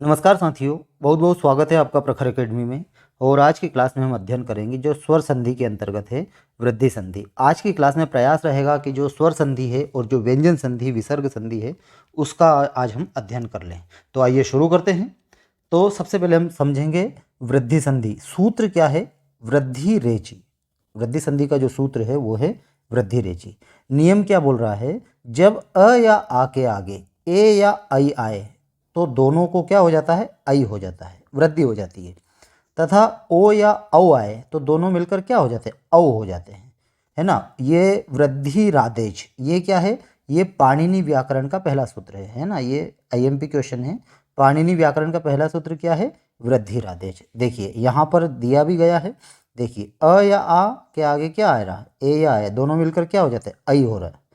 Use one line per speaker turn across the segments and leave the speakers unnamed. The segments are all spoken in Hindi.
नमस्कार साथियों, बहुत बहुत स्वागत है आपका प्रखर एकेडमी में। और आज की क्लास में हम अध्ययन करेंगे जो स्वर संधि के अंतर्गत है वृद्धि संधि। आज की क्लास में प्रयास रहेगा कि जो स्वर संधि है और जो व्यंजन संधि विसर्ग संधि है उसका आज हम अध्ययन कर लें। तो आइए शुरू करते हैं। तो सबसे पहले हम समझेंगे वृद्धि संधि। सूत्र क्या है? वृद्धि रेचि। वृद्धि संधि का जो सूत्र है वो है वृद्धि रेचि। नियम क्या बोल रहा है? जब अ या आ के आगे ए या आई आए तो दोनों को क्या हो जाता है? आई हो जाता है, वृद्धि हो जाती है। तथा ओ या औ आए तो दोनों मिलकर क्या हो जाते हैं? औ हो जाते हैं, है ना। ये वृद्धि रादेश, ये क्या है? ये पाणिनि व्याकरण का पहला सूत्र है ना। ये आईएमपी क्वेश्चन है। पाणिनि व्याकरण का पहला सूत्र क्या है? वृद्धि रादेश। देखिए यहाँ पर दिया भी गया है। देखिए अ या आ के आगे क्या आ रहा है? ए या आए, दोनों मिलकर क्या हो जाते हैं? आई हो रहा है।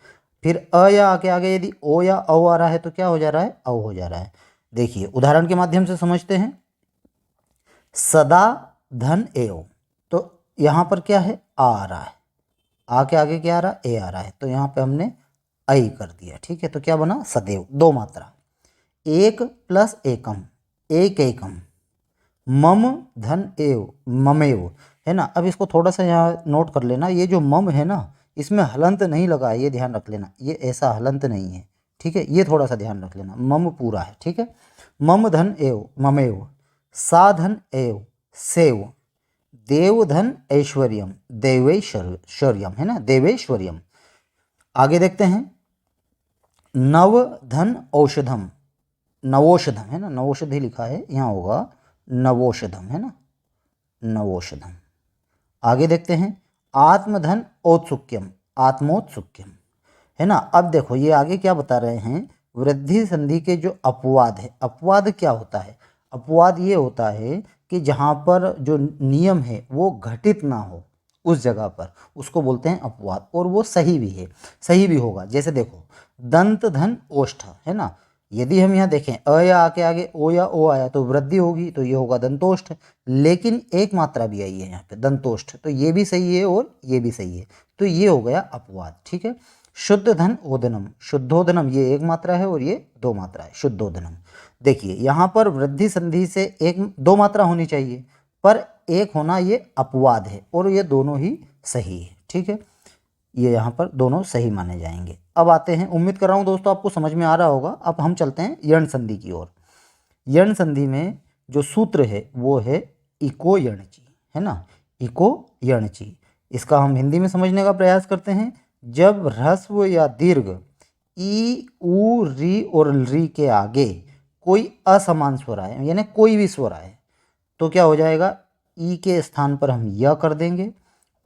फिर अ या आ के आगे यदि ओ या औ आ रहा है तो क्या हो जा रहा है? औ हो जा रहा है। देखिए उदाहरण के माध्यम से समझते हैं। सदा धन एव, तो यहाँ पर क्या है? आ रहा है। आ के आगे क्या आ रहा है? ए आ रहा है, तो यहाँ पे हमने आई कर दिया। ठीक है, तो क्या बना? सदैव। दो मात्रा। एक प्लस एकम, एक एकम। मम धन एव, ममेव, है ना। अब इसको थोड़ा सा यहाँ नोट कर लेना। ये जो मम है ना, इसमें हलंत नहीं लगा है, ये ध्यान रख लेना। ये ऐसा हलंत नहीं है, ठीक है। ये थोड़ा सा ध्यान रख लेना। मम पूरा है, ठीक है। मम धन एव, ममेव। साधन एव, सेव। देवधन ऐश्वर्यम, देवैश्वर्यम, है ना, देवैश्वर्यम। आगे देखते हैं। नव धन औषधम, नवौषधम, है ना। नवौषधि लिखा है, यहाँ होगा नवौषधम, है ना, नवौषधम। आगे देखते हैं। आत्मधन औत्सुक्यम, आत्मोत्सुक्यम, है ना। अब देखो ये आगे क्या बता रहे हैं? वृद्धि संधि के जो अपवाद है, अपवाद क्या होता है? अपवाद ये होता है कि जहाँ पर जो नियम है वो घटित ना हो, उस जगह पर उसको बोलते हैं अपवाद। और वो सही भी है, सही भी होगा। जैसे देखो दंत धन ओष्ठ, है ना। यदि हम यहाँ देखें अ या आ के आगे ओ या ओ आया तो वृद्धि होगी, तो ये होगा दंतोष्ठ। लेकिन एक मात्रा भी आई है यहाँ पे दंतोष्ठ, तो ये भी सही है और ये भी सही है, तो ये हो गया अपवाद। ठीक है। शुद्ध धन ओदनम, शुद्धोदनम, ये एक मात्रा है और ये दो मात्रा है, शुद्धोदनम। देखिए यहाँ पर वृद्धि संधि से एक दो मात्रा होनी चाहिए, पर एक होना ये अपवाद है, और ये दोनों ही सही है। ठीक है, ये यहाँ पर दोनों सही माने जाएंगे। अब आते हैं, उम्मीद कर रहा हूँ दोस्तों आपको समझ में आ रहा होगा। अब हम चलते हैं यण संधि की ओर। यण संधि में जो सूत्र है वो है इको यणची, है ना, इको यणची। इसका हम हिंदी में समझने का प्रयास करते हैं। जब ह्रस्व या दीर्घ ई उ री और री के आगे कोई असमान स्वर आए, यानी कोई भी स्वर आए, तो क्या हो जाएगा? ई के स्थान पर हम य कर देंगे,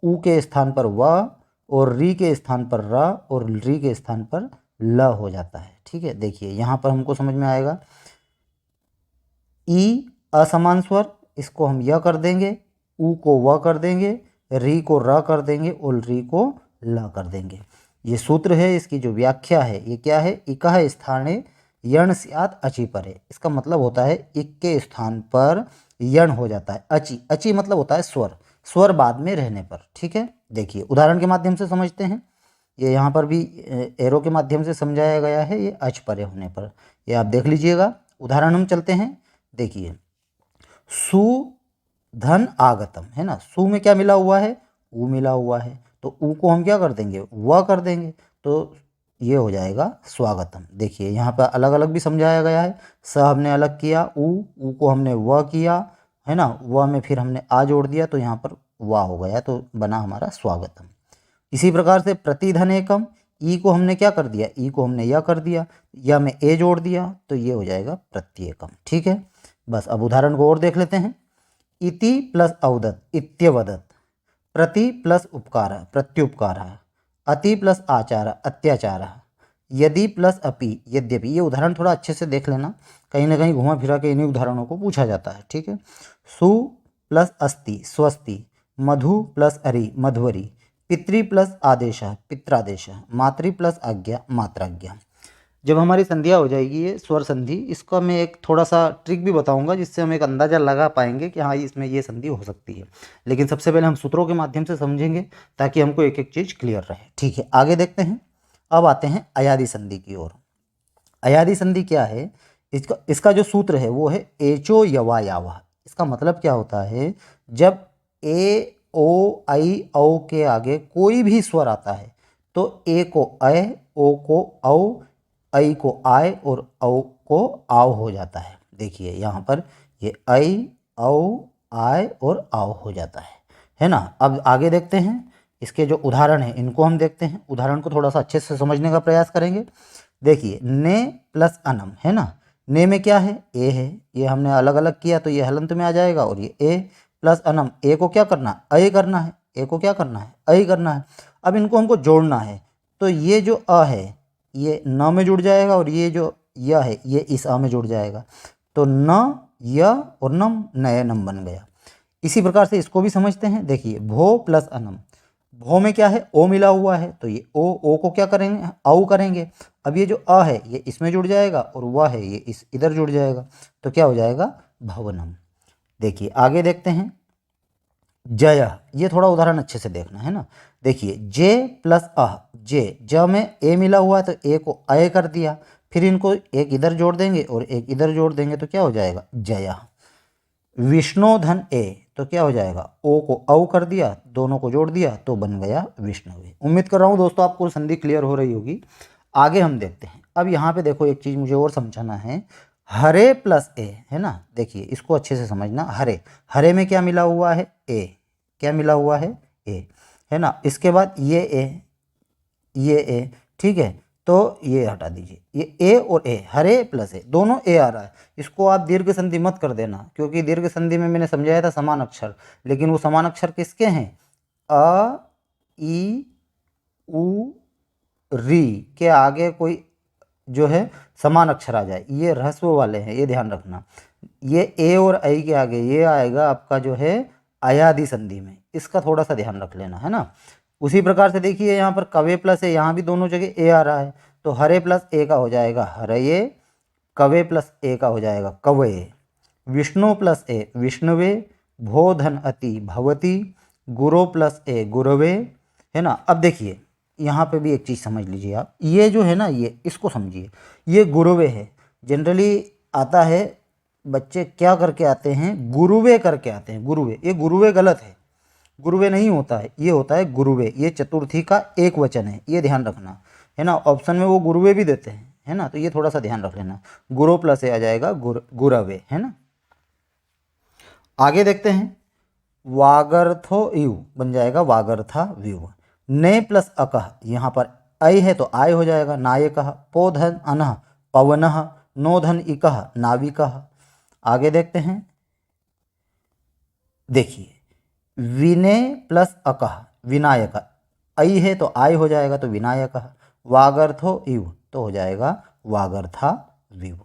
उ के स्थान पर व, और री के स्थान पर र, और री के स्थान पर ल हो जाता है। ठीक है, देखिए यहाँ पर हमको समझ में आएगा। ई असमान स्वर, इसको हम य कर देंगे, उ को व कर देंगे, री को र कर देंगे, और री को ल कर देंगे। ये सूत्र है। इसकी जो व्याख्या है ये क्या है? इकः स्थाने यण स्यात् अचि परे। इसका मतलब होता है इक के स्थान पर यण हो जाता है अचि। अचि मतलब होता है स्वर, स्वर बाद में रहने पर। ठीक है, देखिए उदाहरण के माध्यम से समझते हैं। ये यहाँ पर भी एरो के माध्यम से समझाया गया है, ये अच परे होने पर। ये आप देख लीजिएगा। उदाहरण हम चलते हैं। देखिए सु धन आगतम, है ना। सु में क्या मिला हुआ है? उ मिला हुआ है, तो उ को हम क्या कर देंगे? व कर देंगे, तो ये हो जाएगा स्वागतम। देखिए यहाँ पर अलग अलग भी समझाया गया है। स हमने अलग किया, उ को हमने व किया, है ना। व में फिर हमने आ जोड़ दिया, तो यहाँ पर वा हो गया, तो बना हमारा स्वागतम। इसी प्रकार से प्रतिधन एकम, ई को हमने क्या कर दिया? ई को हमने या कर दिया, या में ए जोड़ दिया, तो ये हो जाएगा प्रत्येकम। ठीक है, बस अब उदाहरण को और देख लेते हैं। इति प्लस अवदत, इत्यवदत। प्रति प्लस उपकार, प्रत्युपकार। अति प्लस आचार, अत्याचार। यदि प्लस अपि, यद्यपि। ये उदाहरण थोड़ा अच्छे से देख लेना, कहीं ना कहीं घुमा फिरा के इन्हीं उदाहरणों को पूछा जाता है। ठीक है। सु प्लस अस्ति, स्वस्ति। मधु प्लस अरि, मध्वरी। पितृ प्लस आदेश, पित्रादेश। मातृ प्लस आज्ञा, मात्राज्ञा। जब हमारी संधिया हो जाएगी ये स्वर संधि, इसका मैं एक थोड़ा सा ट्रिक भी बताऊंगा, जिससे हम एक अंदाज़ा लगा पाएंगे कि हाँ इसमें ये संधि हो सकती है। लेकिन सबसे पहले हम सूत्रों के माध्यम से समझेंगे, ताकि हमको एक एक चीज़ क्लियर रहे। ठीक है, आगे देखते हैं। अब आते हैं अयादि संधि की ओर। अयादि संधि क्या है? इसका इसका जो सूत्र है वो है एचो यवा यावा। इसका मतलब क्या होता है, जब ए ओ आई औ के आगे कोई भी स्वर आता है तो ए को अ, ओ को औ, आई को आय और औ को आव हो जाता है। देखिए यहाँ पर ये आई औ आय और आव हो जाता है ना। अब आगे देखते हैं, इसके जो उदाहरण हैं इनको हम देखते हैं। उदाहरण को थोड़ा सा अच्छे से समझने का प्रयास करेंगे। देखिए ने प्लस अनम है ना, ने में क्या है, ए है, ये हमने अलग अलग किया तो ये हलंत में आ जाएगा, और ये ए प्लस अनम, ए को क्या करना है, अ करना है, ए को क्या करना है, अ करना है। अब इनको हमको जोड़ना है, तो ये जो अ है ये न में जुड़ जाएगा, और ये जो य है ये इस अ में जुड़ जाएगा, तो न य और नम, नए नम बन गया। इसी प्रकार से इसको भी समझते हैं। देखिए भो प्लस अनम, भो में क्या है, ओ मिला हुआ है, तो ये ओ को क्या करेंगे, औ करेंगे। अब ये जो अ है ये इसमें जुड़ जाएगा, और वह है ये इस इधर जुड़ जाएगा, तो क्या हो जाएगा, भवनम। देखिए आगे देखते हैं, जय, ये थोड़ा उदाहरण अच्छे से देखना है ना। देखिए जे प्लस अह, जे, ज में ए मिला हुआ है तो ए को अय कर दिया, फिर इनको एक इधर जोड़ देंगे और एक इधर जोड़ देंगे तो क्या हो जाएगा, जया। विष्णुधन ए, तो क्या हो जाएगा, ओ को औ कर दिया, दोनों को जोड़ दिया तो बन गया विष्णुवे। उम्मीद कर रहा हूँ दोस्तों आपको संधि क्लियर हो रही होगी। आगे हम देखते हैं। अब यहाँ पे देखो एक चीज़ मुझे और समझाना है, हरे प्लस ए है ना। देखिए इसको अच्छे से समझना, हरे, हरे में क्या मिला हुआ है, ए, क्या मिला हुआ है, ए है ना। इसके बाद ये ए, ये ए, ठीक है, तो ये हटा दीजिए, ये ए और ए, हरे प्लस ए, दोनों ए आ रहा है। इसको आप दीर्घ संधि मत कर देना, क्योंकि दीर्घ संधि में मैंने समझाया था समान अक्षर, लेकिन वो समान अक्षर किसके हैं, अ ई उ री के आगे कोई जो है समान अक्षर आ जाए, ये ह्रस्व वाले हैं, ये ध्यान रखना। ये ए और आई के आगे ये आएगा आपका जो है अयादि संधि में, इसका थोड़ा सा ध्यान रख लेना है ना। उसी प्रकार से देखिए यहाँ पर कवे प्लस ए, यहाँ भी दोनों जगह ए आ रहा है, तो हरे प्लस ए का हो जाएगा हरये, कवे प्लस ए का हो जाएगा कवये, विष्णु प्लस ए विष्णुवे, भो धन अति भवती, गुरो प्लस ए गुरवे, है ना। अब देखिए यहाँ पे भी एक चीज़ समझ लीजिए आप, ये जो है ना, ये इसको समझिए, ये गुरुवे है। जनरली आता है, बच्चे क्या करके आते हैं, गुरुवे करके आते हैं, गुरुवे, ये गुरुवे गलत है, गुरुवे नहीं होता है, ये होता है गुरुवे, ये चतुर्थी का एक वचन है, ये ध्यान रखना है ना। ऑप्शन में वो गुरुवे भी देते हैं है ना, तो ये थोड़ा सा ध्यान रख लेना, गुरु प्लस ए आ जाएगा गुरवे है ना। आगे देखते हैं, वागर्थो यु बन जाएगा वागर्था व्यू, ने प्लस अकह, यहाँ पर ऐ है तो आय हो जाएगा नायकः, पोधन अनः पवनः, नोधन इकः नाविकः। आगे देखते हैं, देखिए विनय प्लस अकह विनायक, ऐ है तो आय हो जाएगा तो विनायकः, वागर्थो इव तो हो जाएगा वागर्था विव।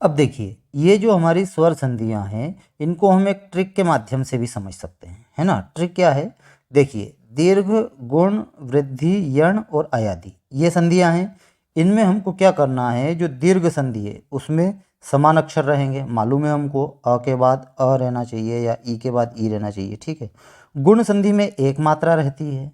अब देखिए ये जो हमारी स्वर संधियां हैं इनको हम एक ट्रिक के माध्यम से भी समझ सकते हैं, है ना। ट्रिक क्या है, देखिए दीर्घ, गुण, वृद्धि, यण और अयादि, ये संधियां हैं। इनमें हमको क्या करना है, जो दीर्घ संधि है उसमें समान अक्षर रहेंगे, मालूम है हमको, अ के बाद अ रहना चाहिए या ई के बाद ई रहना चाहिए, ठीक है। गुण संधि में एक मात्रा रहती है,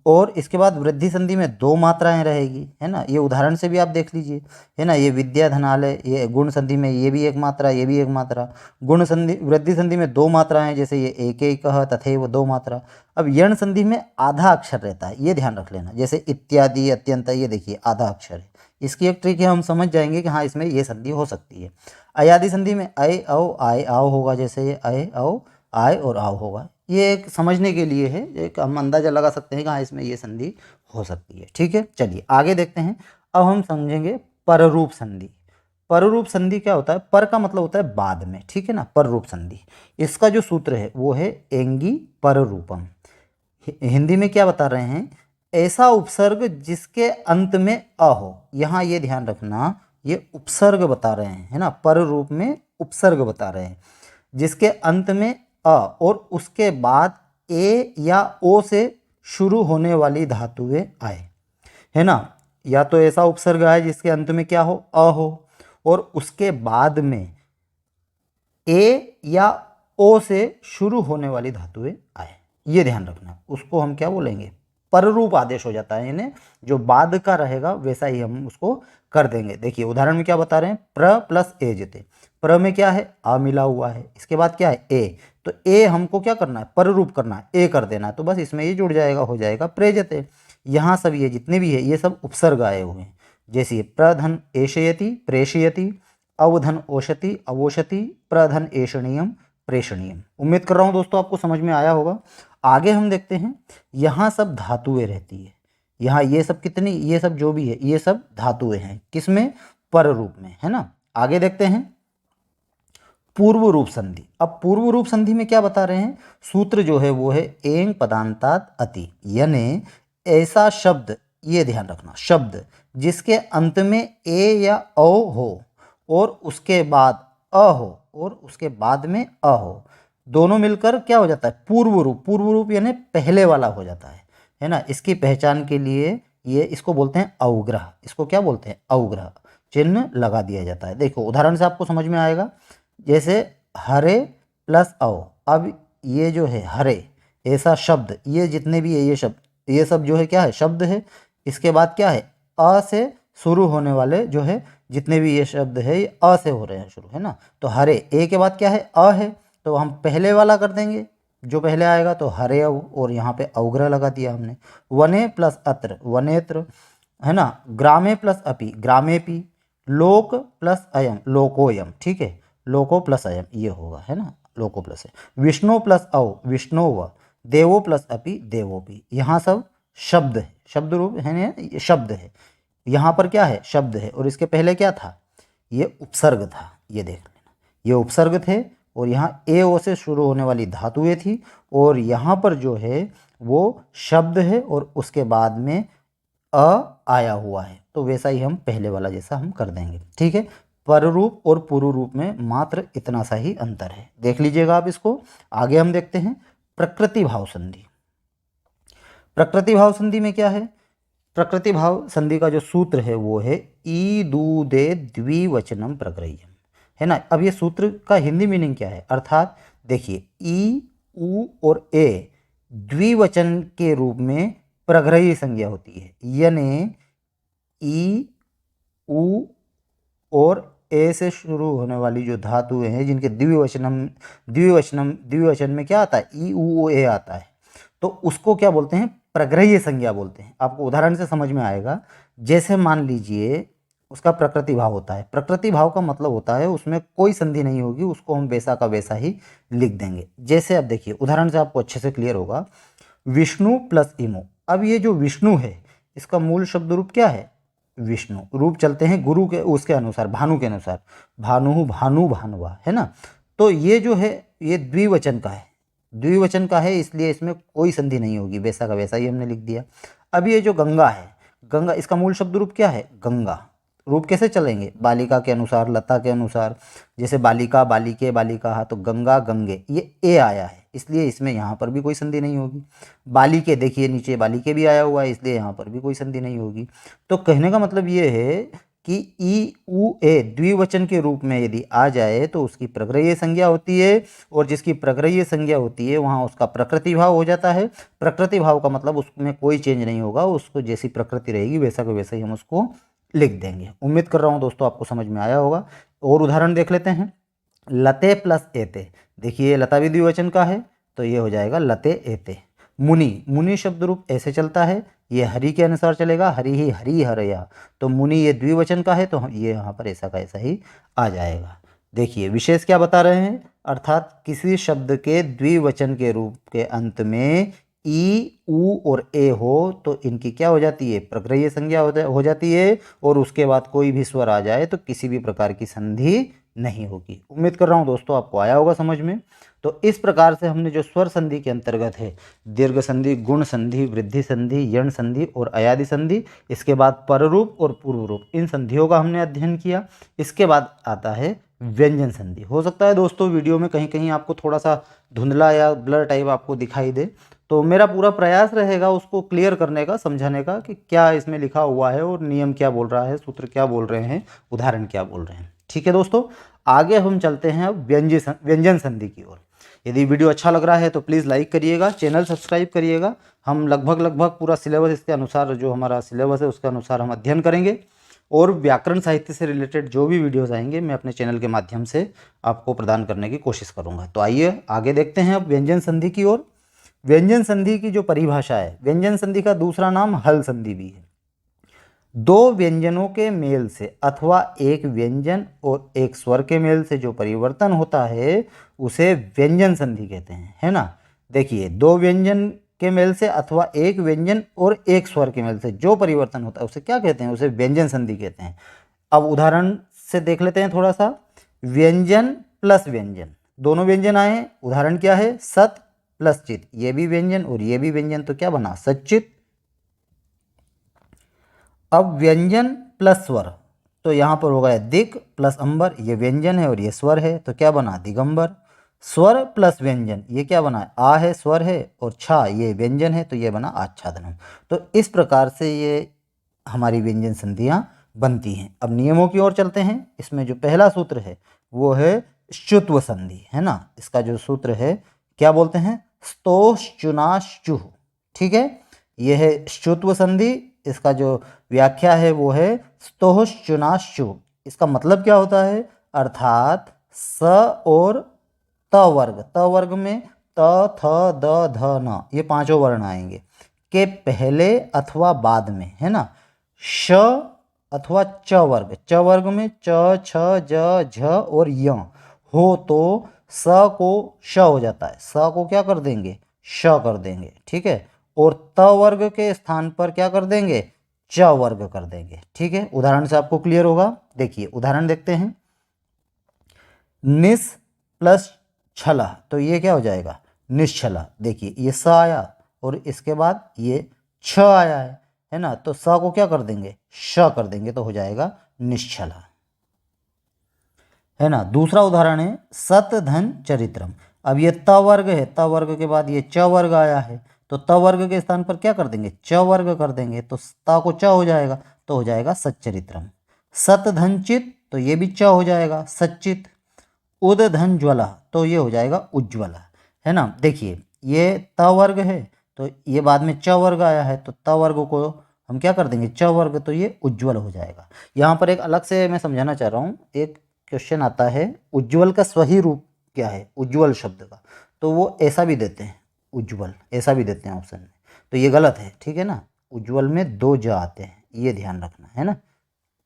और इसके बाद वृद्धि संधि में दो मात्राएं रहेगी, है ना। ये उदाहरण से भी आप देख लीजिए, है ना। ये विद्या धनालय, ये गुण संधि में ये भी एक मात्रा, ये भी एक मात्रा। गुण संधि, वृद्धि संधि में दो मात्राएं, जैसे ये एकैकः तथैव दो मात्रा। अब यण संधि में आधा अक्षर रहता है, ये ध्यान रख लेना, जैसे इत्यादि, अत्यंत, ये देखिए आधा अक्षर है। इसकी एक ट्रिक है, हम समझ जाएंगे कि हाँ इसमें ये संधि हो सकती है। अयादि संधि में ऐ औ आय आओ होगा, जैसे ये ऐ औ आय और आओ होगा। ये एक समझने के लिए है, एक हम अंदाजा लगा सकते हैं कि हाँ इसमें ये संधि हो सकती है, ठीक है। चलिए आगे देखते हैं। अब हम समझेंगे पररूप संधि। पररूप संधि क्या होता है, पर का मतलब होता है बाद में, ठीक है ना। पररूप संधि, इसका जो सूत्र है वो है एंगी पररूपम। हिंदी में क्या बता रहे हैं, ऐसा उपसर्ग जिसके अंत में अ हो। यहाँ ये ध्यान रखना, ये उपसर्ग बता रहे हैं, है ना। पर रूप में उपसर्ग बता रहे हैं, जिसके अंत में अ और उसके बाद ए या ओ से शुरू होने वाली धातुएं आए, है ना। या तो ऐसा उपसर्ग आए जिसके अंत में क्या हो, अ हो, और उसके बाद में ए या ओ से शुरू होने वाली धातुएं आए, ये ध्यान रखना। उसको हम क्या बोलेंगे, पररूप आदेश हो जाता है, यानी जो बाद का रहेगा वैसा ही हम उसको कर देंगे। देखिए उदाहरण में क्या बता रहे हैं, प्र प्लस ए जेते, प्र में क्या है, आ मिला हुआ है, इसके बाद क्या है, ए, तो ए हमको क्या करना है, पररूप करना है, ए कर देना है, तो बस इसमें ये जुड़ जाएगा, हो जाएगा प्रेजते। यहाँ सब ये जितने भी है ये सब उपसर्ग आए हुए हैं, जैसे प्रधन एषयति प्रेषयति, अवधन ओषति अवोषति, प्रधन एषणीयम प्रेषणीयम। उम्मीद कर रहा हूँ दोस्तों आपको समझ में आया होगा। आगे हम देखते हैं, यहाँ सब धातुएं रहती है, यहाँ ये सब कितनी, ये सब जो भी है ये सब धातुएं हैं, किसमें, पर रूप में, है ना। आगे देखते हैं पूर्व रूप संधि। अब पूर्व रूप संधि में क्या बता रहे हैं, सूत्र जो है वो है एंग पदांतात अति, यानी ऐसा शब्द, ये ध्यान रखना, शब्द जिसके अंत में ए या ओ हो और उसके बाद अ हो और उसके बाद में अ हो, दोनों मिलकर क्या हो जाता है, पूर्व रूप। पूर्व रूप यानी पहले वाला हो जाता है ना। इसकी पहचान के लिए ये इसको बोलते हैं अवग्रह, इसको क्या बोलते हैं, अवग्रह चिन्ह लगा दिया जाता है। देखो उदाहरण से आपको समझ में आएगा, जैसे हरे प्लस अव, अब ये जो है हरे ऐसा शब्द, ये जितने भी है ये शब्द, ये सब जो है क्या है, शब्द है। इसके बाद क्या है, अ से शुरू होने वाले जो है जितने भी ये शब्द है ये अ से हो रहे हैं शुरू, है ना। तो हरे, ए के बाद क्या है, अ है, तो हम पहले वाला कर देंगे जो पहले आएगा, तो हरे अव, और यहाँ पे अवग्रह लगा दिया हमने। वने प्लस अत्र वनेत्र, है ना। ग्रामे प्लस अपि ग्रामेपि, लोक प्लस अयम लोकोयम, ठीक है, लोको प्लस अयम ये होगा, है ना, लोको प्लस है। विष्णु प्लस अव विष्णोव, देवो प्लस अपि देवोपि, यहाँ सब शब्द है, शब्द रूप है ना, ये शब्द है, यहाँ पर क्या है, शब्द है, और इसके पहले क्या था, ये उपसर्ग था, ये देख लेना, ये उपसर्ग थे, और यहाँ ए ओ से शुरू होने वाली धातुएं थी, और यहाँ पर जो है वो शब्द है और उसके बाद में अ आया हुआ है, तो वैसा ही हम पहले वाला जैसा हम कर देंगे, ठीक है। पर रूप और पूर्व रूप में मात्र इतना सा ही अंतर है, देख लीजिएगा आप इसको। आगे हम देखते हैं प्रकृति भाव संधि। प्रकृति भाव संधि में क्या है, प्रकृति भाव संधि का जो सूत्र है वो है ई दू दे द्विवचनम प्रग्रह्यम, है ना। अब ये सूत्र का हिंदी मीनिंग क्या है, अर्थात देखिए ई उ और ए द्विवचन के रूप में प्रग्रही संज्ञा होती है, यानी ई उ और ए से शुरू होने वाली जो धातुएं हैं जिनके द्विवचन में क्या आता है, ई उ ए आता है, तो उसको क्या बोलते हैं, प्रग्रह्य संज्ञा बोलते हैं। आपको उदाहरण से समझ में आएगा, जैसे मान लीजिए उसका प्रकृति भाव होता है, प्रकृति भाव का मतलब होता है उसमें कोई संधि नहीं होगी, उसको हम वैसा का वैसा ही लिख देंगे। जैसे अब देखिए उदाहरण से आपको अच्छे से क्लियर होगा, विष्णु प्लस इमो। अब ये जो विष्णु है इसका मूल शब्द रूप क्या है, विष्णु, रूप चलते हैं गुरु के उसके अनुसार, भानु के अनुसार, भानु भानु भानुआ, है ना। तो ये जो है ये द्विवचन का है, द्विवचन का है, इसलिए इसमें कोई संधि नहीं होगी, वैसा का वैसा ही हमने लिख दिया। अब ये जो गंगा है, गंगा, इसका मूल शब्द रूप क्या है, गंगा। रूप कैसे चलेंगे, बालिका के अनुसार, लता के अनुसार, जैसे बालिका बालिके बालिका, तो गंगा गंगे, ये ए आया है इसलिए इसमें यहाँ पर भी कोई संधि नहीं होगी। बालिके, देखिए नीचे बालिके भी आया हुआ है इसलिए यहाँ पर भी कोई संधि नहीं होगी। तो कहने का मतलब ये है कि ई उ ए द्विवचन के रूप में यदि आ जाए तो उसकी प्रग्रह्य संज्ञा होती है, और जिसकी प्रग्रह्य संज्ञा होती है वहाँ उसका प्रकृति भाव हो जाता है। प्रकृति भाव का मतलब उसमें कोई चेंज नहीं होगा, उसको जैसी प्रकृति रहेगी वैसा का वैसा ही हम उसको लिख देंगे। उम्मीद कर रहा हूँ दोस्तों आपको समझ में आया होगा। और उदाहरण देख लेते हैं, लते प्लस एते, देखिए लता भी द्विवचन का है तो ये हो जाएगा लते एते। मुनि, मुनि शब्द रूप ऐसे चलता है, ये हरि के अनुसार चलेगा, हरि ही हरि हरया, तो मुनि ये द्विवचन का है तो ये यहाँ पर ऐसा का ऐसा ही आ जाएगा। देखिए विशेष क्या बता रहे हैं, अर्थात किसी शब्द के द्विवचन के रूप के अंत में ई उ और ए हो तो इनकी क्या हो जाती है, प्रग्रह्य संज्ञा हो जाती है, और उसके बाद कोई भी स्वर आ जाए तो किसी भी प्रकार की संधि नहीं होगी। उम्मीद कर रहा हूँ दोस्तों आपको आया होगा समझ में। तो इस प्रकार से हमने जो स्वर संधि के अंतर्गत है, दीर्घ संधि, गुण संधि, वृद्धि संधि, यण संधि और अयादि संधि, इसके बाद पररूप और पूर्व रूप, इन संधियों का हमने अध्ययन किया। इसके बाद आता है व्यंजन संधि। हो सकता है दोस्तों वीडियो में कहीं कहीं आपको थोड़ा सा धुंधला या ब्लर टाइप आपको दिखाई दे, तो मेरा पूरा प्रयास रहेगा उसको क्लियर करने का, समझाने का कि क्या इसमें लिखा हुआ है और नियम क्या बोल रहा है, सूत्र क्या बोल रहे हैं, उदाहरण क्या बोल रहे हैं। ठीक है दोस्तों, आगे हम चलते हैं अब व्यंजन संधि की ओर। यदि वीडियो अच्छा लग रहा है तो प्लीज़ लाइक करिएगा, चैनल सब्सक्राइब करिएगा। हम लगभग पूरा सिलेबस इसके अनुसार, जो हमारा सिलेबस है उसके अनुसार हम अध्ययन करेंगे और व्याकरण साहित्य से रिलेटेड जो भी वीडियोस आएंगे मैं अपने चैनल के माध्यम से आपको प्रदान करने की कोशिश करूंगा। तो आइए आगे देखते हैं अब व्यंजन संधि की ओर। व्यंजन संधि की जो परिभाषा है, व्यंजन संधि का दूसरा नाम हल संधि भी है। दो व्यंजनों के मेल से अथवा एक व्यंजन और एक स्वर के मेल से जो परिवर्तन होता है उसे व्यंजन संधि कहते हैं, है ना। देखिए, दो व्यंजन के मेल से अथवा एक व्यंजन और एक स्वर के मेल से जो परिवर्तन होता है उसे क्या कहते हैं, उसे व्यंजन संधि कहते हैं। अब उदाहरण से देख लेते हैं थोड़ा सा। व्यंजन प्लस व्यंजन, दोनों व्यंजन आए हैं, उदाहरण क्या है, सत प्लस चित, ये भी व्यंजन और ये भी व्यंजन, तो क्या बना, सच्चित। अब व्यंजन प्लस स्वर, तो यहाँ पर हो गया दिक प्लस अंबर, ये व्यंजन है और ये स्वर है, तो क्या बना, दिगंबर। स्वर प्लस व्यंजन, ये क्या बना, आ है, स्वर है, और छा ये व्यंजन है, तो ये बना आच्छादनम। तो इस प्रकार से ये हमारी व्यंजन संधियाँ बनती हैं। अब नियमों की ओर चलते हैं। इसमें जो पहला सूत्र है वो है श्चुत्व संधि, है ना। इसका जो सूत्र है क्या बोलते हैं, स्तोश्चुनाश्चुः, ठीक है। यह है श्चुत्व संधि। इसका जो व्याख्या है वो है स्तोश्चुनाश्चु। इसका मतलब क्या होता है, अर्थात स और त वर्ग, त वर्ग में त थ द ध न ये पांचों वर्ण आएंगे के पहले अथवा बाद में, है ना। श अथवा च वर्ग, च वर्ग में च छ ज झ और य हो तो स को श हो जाता है, स को क्या कर देंगे, श कर देंगे, ठीक है। और त वर्ग के स्थान पर क्या कर देंगे, च वर्ग कर देंगे, ठीक है। उदाहरण से आपको क्लियर होगा। देखिए उदाहरण देखते हैं। निस प्लस छला, तो ये क्या हो जाएगा, निश्छला। देखिए ये स आया और इसके बाद ये छ आया है ना, तो स को क्या कर देंगे, श कर देंगे, तो हो जाएगा निश्छला, है ना। दूसरा उदाहरण है सत धन चरित्रम। अब ये त वर्ग है, त वर्ग के बाद ये च वर्ग आया है, तो त वर्ग के स्थान पर क्या कर देंगे, च वर्ग कर देंगे, तो ता को च हो जाएगा, तो हो जाएगा सच्चरित्रम। सत धन चित, तो ये भी च हो जाएगा, सच्चित। उद धन ज्वला, तो ये हो जाएगा उज्ज्वला, है ना। देखिए ये त वर्ग है, तो ये बाद में च वर्ग आया है, तो त वर्ग को हम क्या कर देंगे, च वर्ग, तो ये उज्ज्वल हो जाएगा। यहाँ पर एक अलग से मैं समझाना चाह रहा हूँ। एक क्वेश्चन आता है, उज्ज्वल का सही रूप क्या है, उज्ज्वल शब्द का, तो वो ऐसा भी देते हैं, उज्ज्वल ऐसा भी देते हैं ऑप्शन में, तो ये गलत है, ठीक है ना। उज्ज्वल में दो ज आते हैं, ये ध्यान रखना, है ना।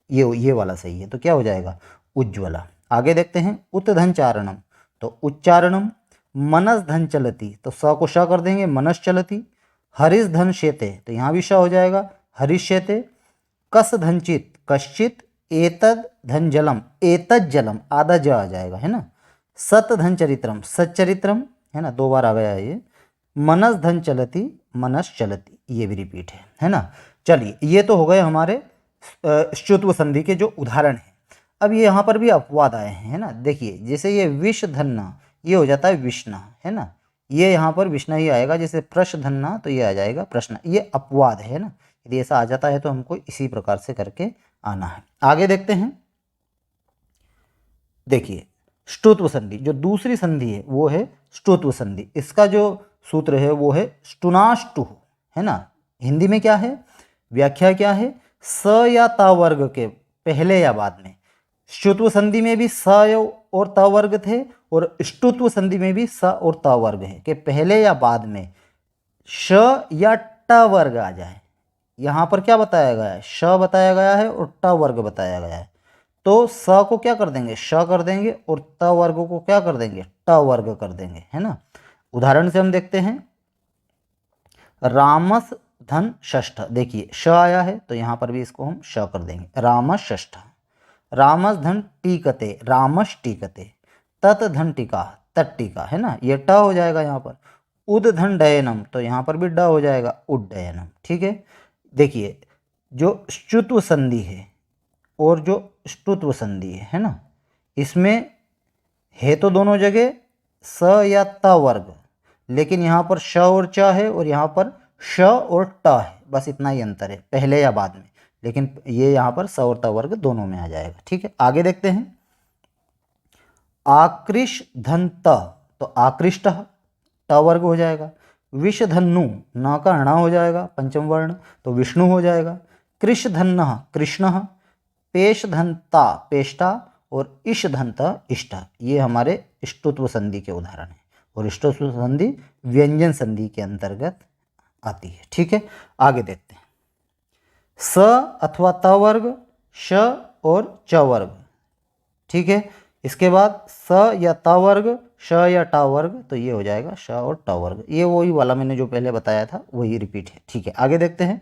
ये वाला सही है, तो क्या हो जाएगा, उज्ज्वला। आगे देखते हैं उत्धन चारणम, तो उच्चारणम। मनस धन चलती, तो स को श कर देंगे, मनस चलती। हरिश धन शेते, तो यहाँ भी श हो जाएगा, हरिष्यते। कस धन चित, कश्चित। एतद धन जलम, एतद जलम, आधा ज आ जाएगा, है ना। सत धन चरित्रम, सच्चरित्रम, है ना, दो बार आ गया है ये। मनस धन चलती, मनस चलती, ये भी रिपीट है ना। चलिए ये तो हो गए हमारे श्चुत्व संधि के जो उदाहरण हैं। अब ये यहाँ पर भी अपवाद आए हैं, है ना। देखिए जैसे ये विष धन्ना, ये हो जाता है विष्णा, है ना। ये यहाँ पर विष्णा ही आएगा, जैसे प्रश धन्ना, तो ये आ जाएगा प्रश्न, ये अपवाद है ना। यदि ऐसा आ जाता है तो हमको इसी प्रकार से करके आना है। आगे देखते हैं। देखिए ष्टुत्व संधि, जो दूसरी संधि है वो है ष्टुत्व संधि। इसका जो सूत्र है वो है ष्टुनाष्टु, है ना। हिंदी में क्या है, व्याख्या क्या है, स या त वर्ग के पहले या बाद में। ष्टुत्व संधि में भी स और त वर्ग थे, और ष्टुत्व संधि में भी स और त वर्ग है कि पहले या बाद में श या ट वर्ग आ जाए। यहाँ पर क्या बताया गया है, श बताया गया है और ट वर्ग बताया गया है, तो स को क्या कर देंगे, श कर देंगे, और त वर्ग को क्या कर देंगे, ट वर्ग कर देंगे, है ना। उदाहरण से हम देखते हैं। रामस धन षष्ठ, देखिए श आया है, तो यहाँ पर भी इसको हम श कर देंगे, रामस षष्ठ। रामस धन टीकते, रामस टीकते। तत धन टीका, तट टीका, है ना, ये ट हो जाएगा यहाँ पर। उद धन डयनम, तो यहाँ पर भी ड हो जाएगा, उड्डयनम, ठीक है। देखिए जो श्चुत्व संधि है और जो ष्टुत्व संधि है ना, इसमें है तो दोनों जगह स या त वर्ग, लेकिन यहाँ पर श और च है और यहाँ पर श और ट है, बस इतना ही अंतर है पहले या बाद में। लेकिन ये यहाँ पर स और त वर्ग दोनों में आ जाएगा, ठीक है। आगे देखते हैं। आकृष धन त, तो आकृष्ट ट वर्ग हो जाएगा। विषधन्नु न का ण हो जाएगा पंचम वर्ण, तो विष्णु हो जाएगा। कृषधन्न कृष्ण, पेशधन्ता पेष्टा और ईशधन्त इष्टा, ये हमारे ष्टुत्व संधि के उदाहरण हैं। और ष्टुत्व संधि व्यंजन संधि के अंतर्गत आती है। ठीक है, आगे देखते हैं। स अथवा त वर्ग, श और च वर्ग। ठीक है, इसके बाद स या त वर्ग, श या ट वर्ग, तो ये हो जाएगा श और ट वर्ग। ये वही वाला मैंने जो पहले बताया था वही रिपीट है। ठीक है, आगे देखते हैं।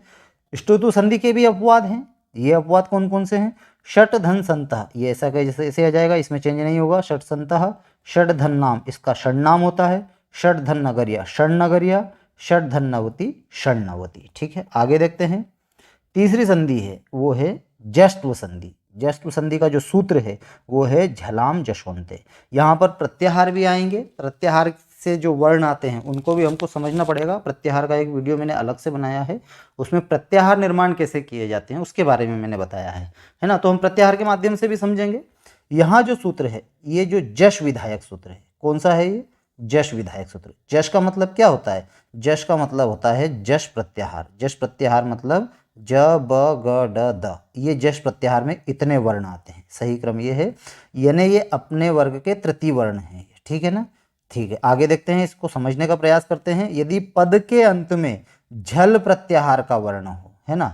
ष्टुत्व संधि के भी अपवाद हैं। ये अपवाद कौन कौन से हैं? षट धन संतः, ये ऐसा कहीं जैसे ऐसे आ जाएगा, इसमें चेंज नहीं होगा। षट संतः, षट धन नाम, इसका षण्णाम होता है। षट धन नगरिया, षण नगरिया, षट धन नवती, षण नवती। ठीक है, आगे देखते हैं। तीसरी संधि है वो है जश्त्व संधि। जश्त्व संधि का जो सूत्र है वो है झलाम जशोन्ते। यहाँ पर प्रत्याहार भी आएंगे। प्रत्याहार से जो वर्ण आते हैं उनको भी हमको समझना पड़ेगा। प्रत्याहार का एक वीडियो मैंने अलग से बनाया है, उसमें प्रत्याहार निर्माण कैसे किए जाते हैं उसके बारे में मैंने बताया है ना। तो हम प्रत्याहार के माध्यम से भी समझेंगे। यहाँ जो सूत्र है ये जो जश विधायक सूत्र है, कौन सा है ये? जश विधायक सूत्र। जश का मतलब क्या होता है? जश का मतलब होता है जश प्रत्याहार। जश प्रत्याहार मतलब ज ब ग ड द, ये जश प्रत्याहार में इतने वर्ण आते हैं। सही क्रम ये है, यानी ये अपने वर्ग के तृतीय वर्ण हैं। ठीक है ना। ठीक है, आगे देखते हैं, इसको समझने का प्रयास करते हैं। यदि पद के अंत में झल प्रत्याहार का वर्ण हो, है ना,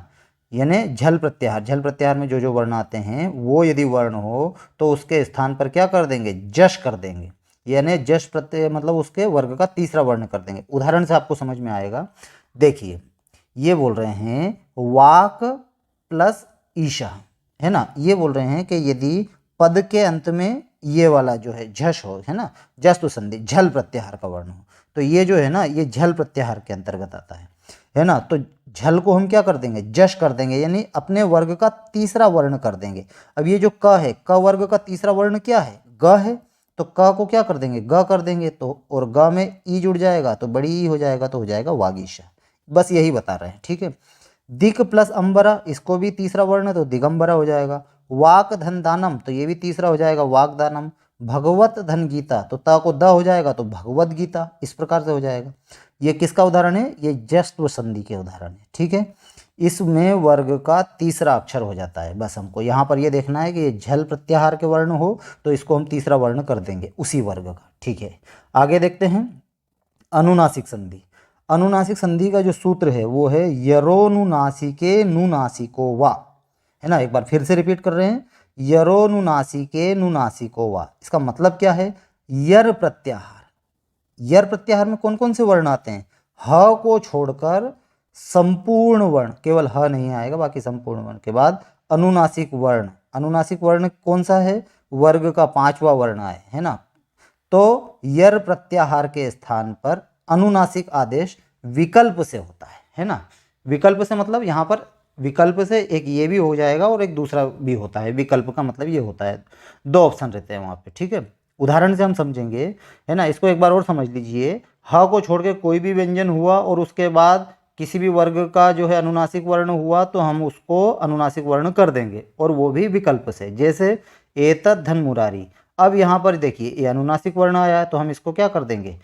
यानी झल प्रत्याहार, झल प्रत्याहार में जो जो वर्ण आते हैं वो यदि वर्ण हो तो उसके स्थान पर क्या कर देंगे? जश कर देंगे। यानी जश प्रत्यय मतलब उसके वर्ग का तीसरा वर्ण कर देंगे। उदाहरण से आपको समझ में आएगा। देखिए, ये बोल रहे हैं वाक प्लस ईशा, है ना। ये बोल रहे हैं कि यदि पद के अंत में ये वाला जो है झश हो, है ना, जस्तु संधि, झल प्रत्याहार का वर्ण हो, तो ये जो है ना ये झल प्रत्याहार के अंतर्गत आता है ना। तो झल को हम क्या कर देंगे? जश कर देंगे, यानी अपने वर्ग का तीसरा वर्ण कर देंगे। अब ये जो क है, क वर्ग का तीसरा वर्ण क्या है? ग है। तो क को क्या कर देंगे? ग कर देंगे। तो और ग में ई जुड़ जाएगा तो बड़ी ई हो जाएगा, तो हो जाएगा वागीशा। बस यही बता रहे हैं। ठीक है, दिक प्लस अंबरा, इसको भी तीसरा वर्ण तो दिगंबरा हो जाएगा। वाक धन दानम, तो ये भी तीसरा हो जाएगा वागदानम। भगवत धन गीता, तो ता को द हो जाएगा तो भगवत गीता, इस प्रकार से हो जाएगा। ये किसका उदाहरण है? ये जश्त्व संधि के उदाहरण है। ठीक है, इसमें वर्ग का तीसरा अक्षर हो जाता है। बस हमको यहाँ पर ये देखना है कि ये झल प्रत्याहार के वर्ण हो तो इसको हम तीसरा वर्ण कर देंगे उसी वर्ग का। ठीक है, आगे देखते हैं। अनुनासिक संधि। अनुनासिक संधि का जो सूत्र है वो है यरोनुनासिके नुनासिको वा, है ना। एक बार फिर से रिपीट कर रहे हैं, यरोनुनासिके नुनासिको वा। इसका मतलब क्या है? यर प्रत्याहार। यर प्रत्याहार में कौन कौन से वर्ण आते हैं? ह को छोड़कर संपूर्ण वर्ण, केवल ह नहीं आएगा, बाकी संपूर्ण वर्ण के बाद अनुनासिक वर्ण। अनुनासिक वर्ण कौन सा है? वर्ग का पांचवा वर्ण है ना। तो यर प्रत्याहार के स्थान पर अनुनासिक आदेश विकल्प से होता है ना। विकल्प से मतलब यहाँ पर विकल्प से एक ये भी हो जाएगा और एक दूसरा भी होता है। विकल्प का मतलब ये होता है, दो ऑप्शन रहते हैं वहाँ पे। ठीक है, उदाहरण से हम समझेंगे, है ना। इसको एक बार और समझ लीजिए। ह को छोड़ के कोई भी व्यंजन हुआ और उसके बाद किसी भी वर्ग का जो है अनुनासिक वर्ण हुआ तो हम उसको अनुनासिक वर्ण कर देंगे, और वो भी विकल्प से। जैसे एतत् धन मुरारी, अब यहाँ पर देखिए ये अनुनासिक वर्ण आया है तो हम इसको क्या कर देंगे?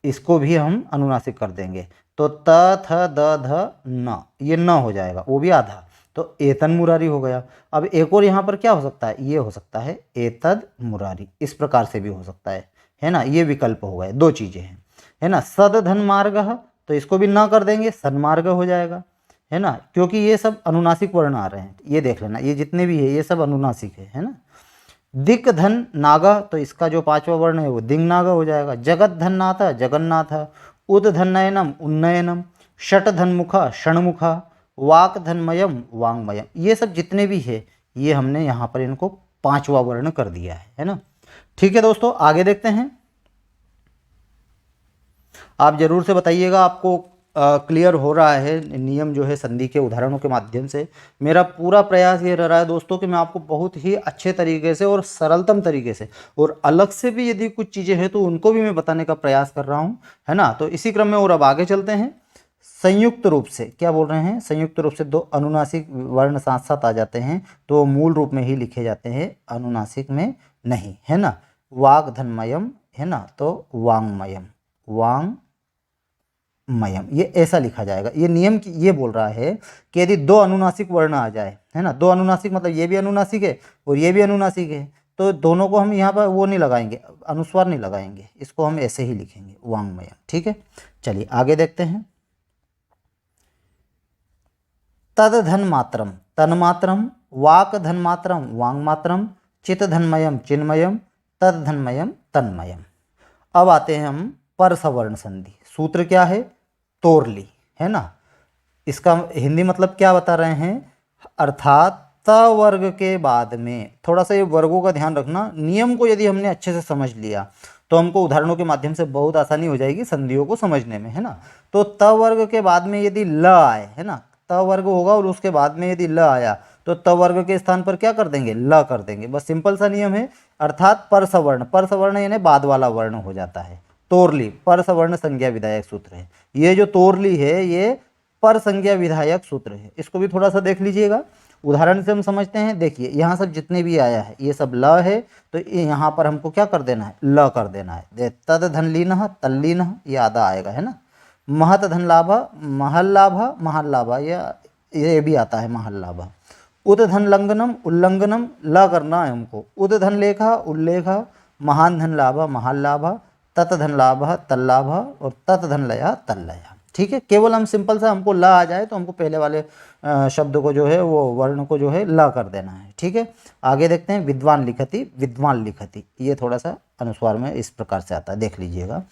इसको भी हम अनुनासिक कर देंगे। तो त थ द ध न, ये न हो जाएगा, वो भी आधा, तो एतन मुरारी हो गया। अब एक और यहाँ पर क्या हो सकता है? ये हो सकता है एतद मुरारी, इस प्रकार से भी हो सकता है ना। ये विकल्प हो गए, दो चीजें हैं, है ना। सद धन मार्ग, तो इसको भी न कर देंगे, सन्मार्ग हो जाएगा, है ना, क्योंकि ये सब अनुनासिक वर्ण आ रहे हैं। ये देख लेना, ये जितने भी है ये सब अनुनासिक है ना। दिक धन नागा, तो इसका जो पांचवा वर्ण है वो दिंग नागा हो जाएगा। जगत धन नाथा, जगन्नाथ। उद धन नयनम, उन्नयनम। षट धन मुखा, षणमुखा। वाक धनमयम, वांगमयम। ये सब जितने भी है ये हमने यहाँ पर इनको पांचवा वर्ण कर दिया है ना। ठीक है दोस्तों, आगे देखते हैं। आप जरूर से बताइएगा आपको क्लियर हो रहा है नियम जो है संधि के उदाहरणों के माध्यम से। मेरा पूरा प्रयास ये रह रहा है दोस्तों कि मैं आपको बहुत ही अच्छे तरीके से और सरलतम तरीके से, और अलग से भी यदि कुछ चीज़ें हैं तो उनको भी मैं बताने का प्रयास कर रहा हूँ, है ना। तो इसी क्रम में और अब आगे चलते हैं। संयुक्त रूप से क्या बोल रहे हैं? संयुक्त रूप से दो अनुनासिक वर्ण साथ साथ आ जाते हैं तो मूल रूप में ही लिखे जाते हैं, अनुनासिक में नहीं, है ना। वाग धनमयम, है ना, तो वांगमयम, वांगमयम, ये ऐसा लिखा जाएगा। ये नियम ये बोल रहा है कि यदि दो अनुनासिक वर्ण आ जाए, है ना, दो अनुनासिक मतलब ये भी अनुनासिक है और ये भी अनुनासिक है, तो दोनों को हम यहाँ पर वो नहीं लगाएंगे, अनुस्वार नहीं लगाएंगे, इसको हम ऐसे ही लिखेंगे वांगमयम। ठीक है, चलिए आगे देखते हैं। तद धन मात्रम तन्मात्रम, वाक धन मात्रम वांग मात्रम, चित धनमयम चिन्मयम, तद धनमयम तन्मयम। अब आते हैं हम पर सवर्ण संधि। सूत्र क्या है? तोरली, है ना। इसका हिंदी मतलब क्या बता रहे हैं? अर्थात त वर्ग के बाद में, थोड़ा सा ये वर्गों का ध्यान रखना, नियम को यदि हमने अच्छे से समझ लिया तो हमको उदाहरणों के माध्यम से बहुत आसानी हो जाएगी संधियों को समझने में, है ना। तो त वर्ग के बाद में यदि ल आए, है ना, त वर्ग होगा और उसके बाद में यदि ल आया तो त वर्ग के स्थान पर क्या कर देंगे? ल कर देंगे। बस सिंपल सा नियम है। अर्थात पर सवर्ण यानी बाद वाला वर्ण हो जाता है। तोरली पर सवर्ण संज्ञा विधायक सूत्र है। ये जो तोरली है ये पर संज्ञा विधायक सूत्र है। इसको भी थोड़ा सा देख लीजिएगा, उदाहरण से हम समझते हैं। देखिए यहाँ सब जितने भी आया है ये सब ल है, तो यहाँ पर हमको क्या कर देना है? ल कर देना है। तद धन लीन तल्लीन, ये आधा आएगा, है ना। महत धन लाभ महल लाभ महल लाभ, ये भी आता है महल लाभ। उद धन लंघनम उल्लंघनम, ल करना है हमको। उद धन लेखा उल्लेखा, महान धन लाभ महान लाभ, तत धन लाभ तल्लाभ और तत धन लया तल्लया। ठीक है, केवल हम सिंपल सा हमको ल आ जाए तो हमको पहले वाले शब्द को जो है वो वर्ण को जो है ल कर देना है। ठीक है, आगे देखते हैं। विद्वान लिखति विद्वान लिखति, ये थोड़ा सा अनुस्वार में इस प्रकार से आता है, देख लीजिएगा।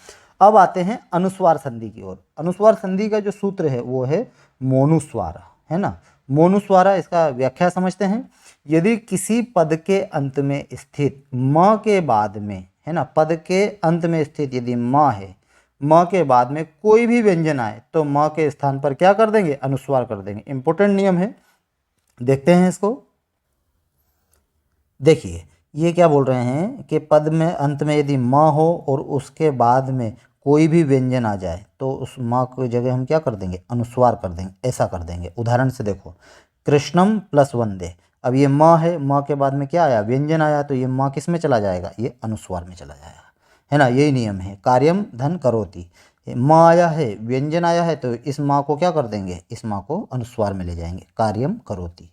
अब आते हैं अनुस्वार संधि की ओर। अनुस्वार संधि का जो सूत्र है वो है मोनुस्वार, है ना। मोनुस्वारा, इसका व्याख्या समझते हैं। यदि किसी पद के अंत में स्थित म के बाद में, है ना, पद के अंत में स्थित यदि म है, म के बाद में कोई भी व्यंजन आए तो म के स्थान पर क्या कर देंगे? अनुस्वार कर देंगे। इंपॉर्टेंट नियम है, देखते हैं इसको। देखिए ये क्या बोल रहे हैं कि पद में अंत में यदि म हो और उसके बाद में कोई भी व्यंजन आ जाए तो उस म की जगह हम क्या कर देंगे? अनुस्वार कर देंगे, ऐसा कर देंगे। उदाहरण से देखो, कृष्णम प्लस वंदे। अब ये म है, म के बाद में क्या आया? व्यंजन आया, तो ये म किस में चला जाएगा? ये अनुस्वार में चला जाएगा, है ना। यही नियम है। कार्यम धन करोति, म आया है, व्यंजन आया है, तो इस म को क्या कर देंगे? इस म को अनुस्वार में ले जाएंगे, कार्यम करोति।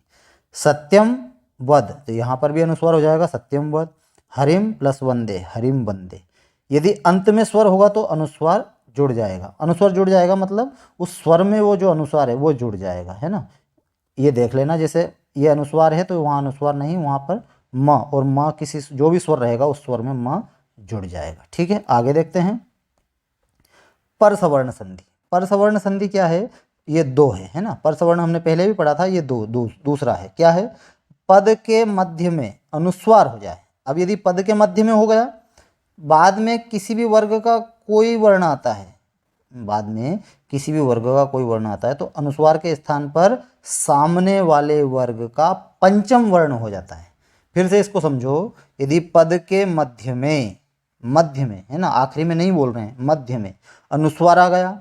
सत्यम वद, तो यहाँ पर भी अनुस्वार हो जाएगा, सत्यम वद। हरिम प्लस वंदे, हरिम वंदे। यदि अंत में स्वर होगा तो अनुस्वार जुड़ जाएगा। अनुस्वार जुड़ जाएगा मतलब उस स्वर में वो जो अनुस्वार है वो जुड़ जाएगा, है ना। ये देख लेना, जैसे ये अनुस्वार है तो वहाँ अनुस्वार नहीं, वहाँ पर म, और म किसी जो भी स्वर रहेगा उस स्वर में म जुड़ जाएगा। ठीक है, आगे देखते हैं। पर सवर्ण संधि। पर सवर्ण संधि क्या है? ये दो है ना। पर सवर्ण हमने पहले भी पढ़ा था, ये दूसरा है। क्या है? पद के मध्य में अनुस्वार हो जाए। अब यदि पद के मध्य में हो गया, बाद में किसी भी वर्ग का कोई वर्ण आता है, बाद में किसी भी वर्ग का कोई वर्ण आता है तो अनुस्वार के स्थान पर सामने वाले वर्ग का पंचम वर्ण हो जाता है। फिर से इसको समझो, यदि पद के मध्य में, है ना, आखिरी में नहीं बोल रहे हैं, मध्य में अनुस्वार आ गया,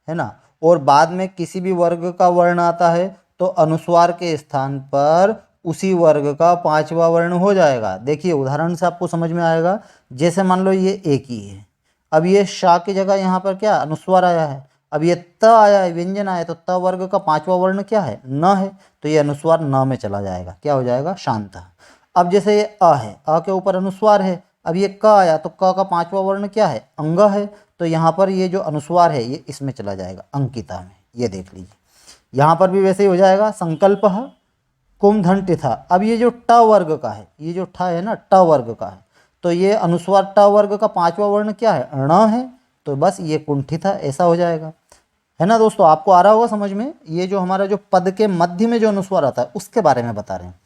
है ना, और बाद में किसी भी वर्ग का वर्ण आता है तो अनुस्वार के स्थान पर उसी वर्ग का पांचवा वर्ण हो जाएगा। देखिए उदाहरण से आपको समझ में आएगा। जैसे मान लो ये एक ही है, अब ये शा की जगह यहाँ पर क्या अनुस्वार आया है, अब ये त आया है, व्यंजन आया, तो त वर्ग का पांचवा वर्ण क्या है? न है, तो ये अनुस्वार न में चला जाएगा, क्या हो जाएगा? शांत। अब जैसे ये अ है, अ के ऊपर अनुस्वार है, अब ये क आया तो क का पांचवा वर्ण क्या है? अंग है, तो यहाँ पर ये जो अनुस्वार है ये इसमें चला जाएगा, अंकिता में। ये देख लीजिए, यहाँ पर भी वैसे ही हो जाएगा। संकल्प कुम धन टिथा। अब ये जो ट वर्ग का है, ये जो ठ है ना, ट वर्ग का है, तो ये अनुस्वार ट वर्ग का पांचवा वर्ण क्या है? ण है, तो बस ये कुंठित है, ऐसा हो जाएगा, है ना। दोस्तों आपको आ रहा होगा समझ में। ये जो हमारा जो पद के मध्य में जो अनुस्वार आता है उसके बारे में बता रहे हैं।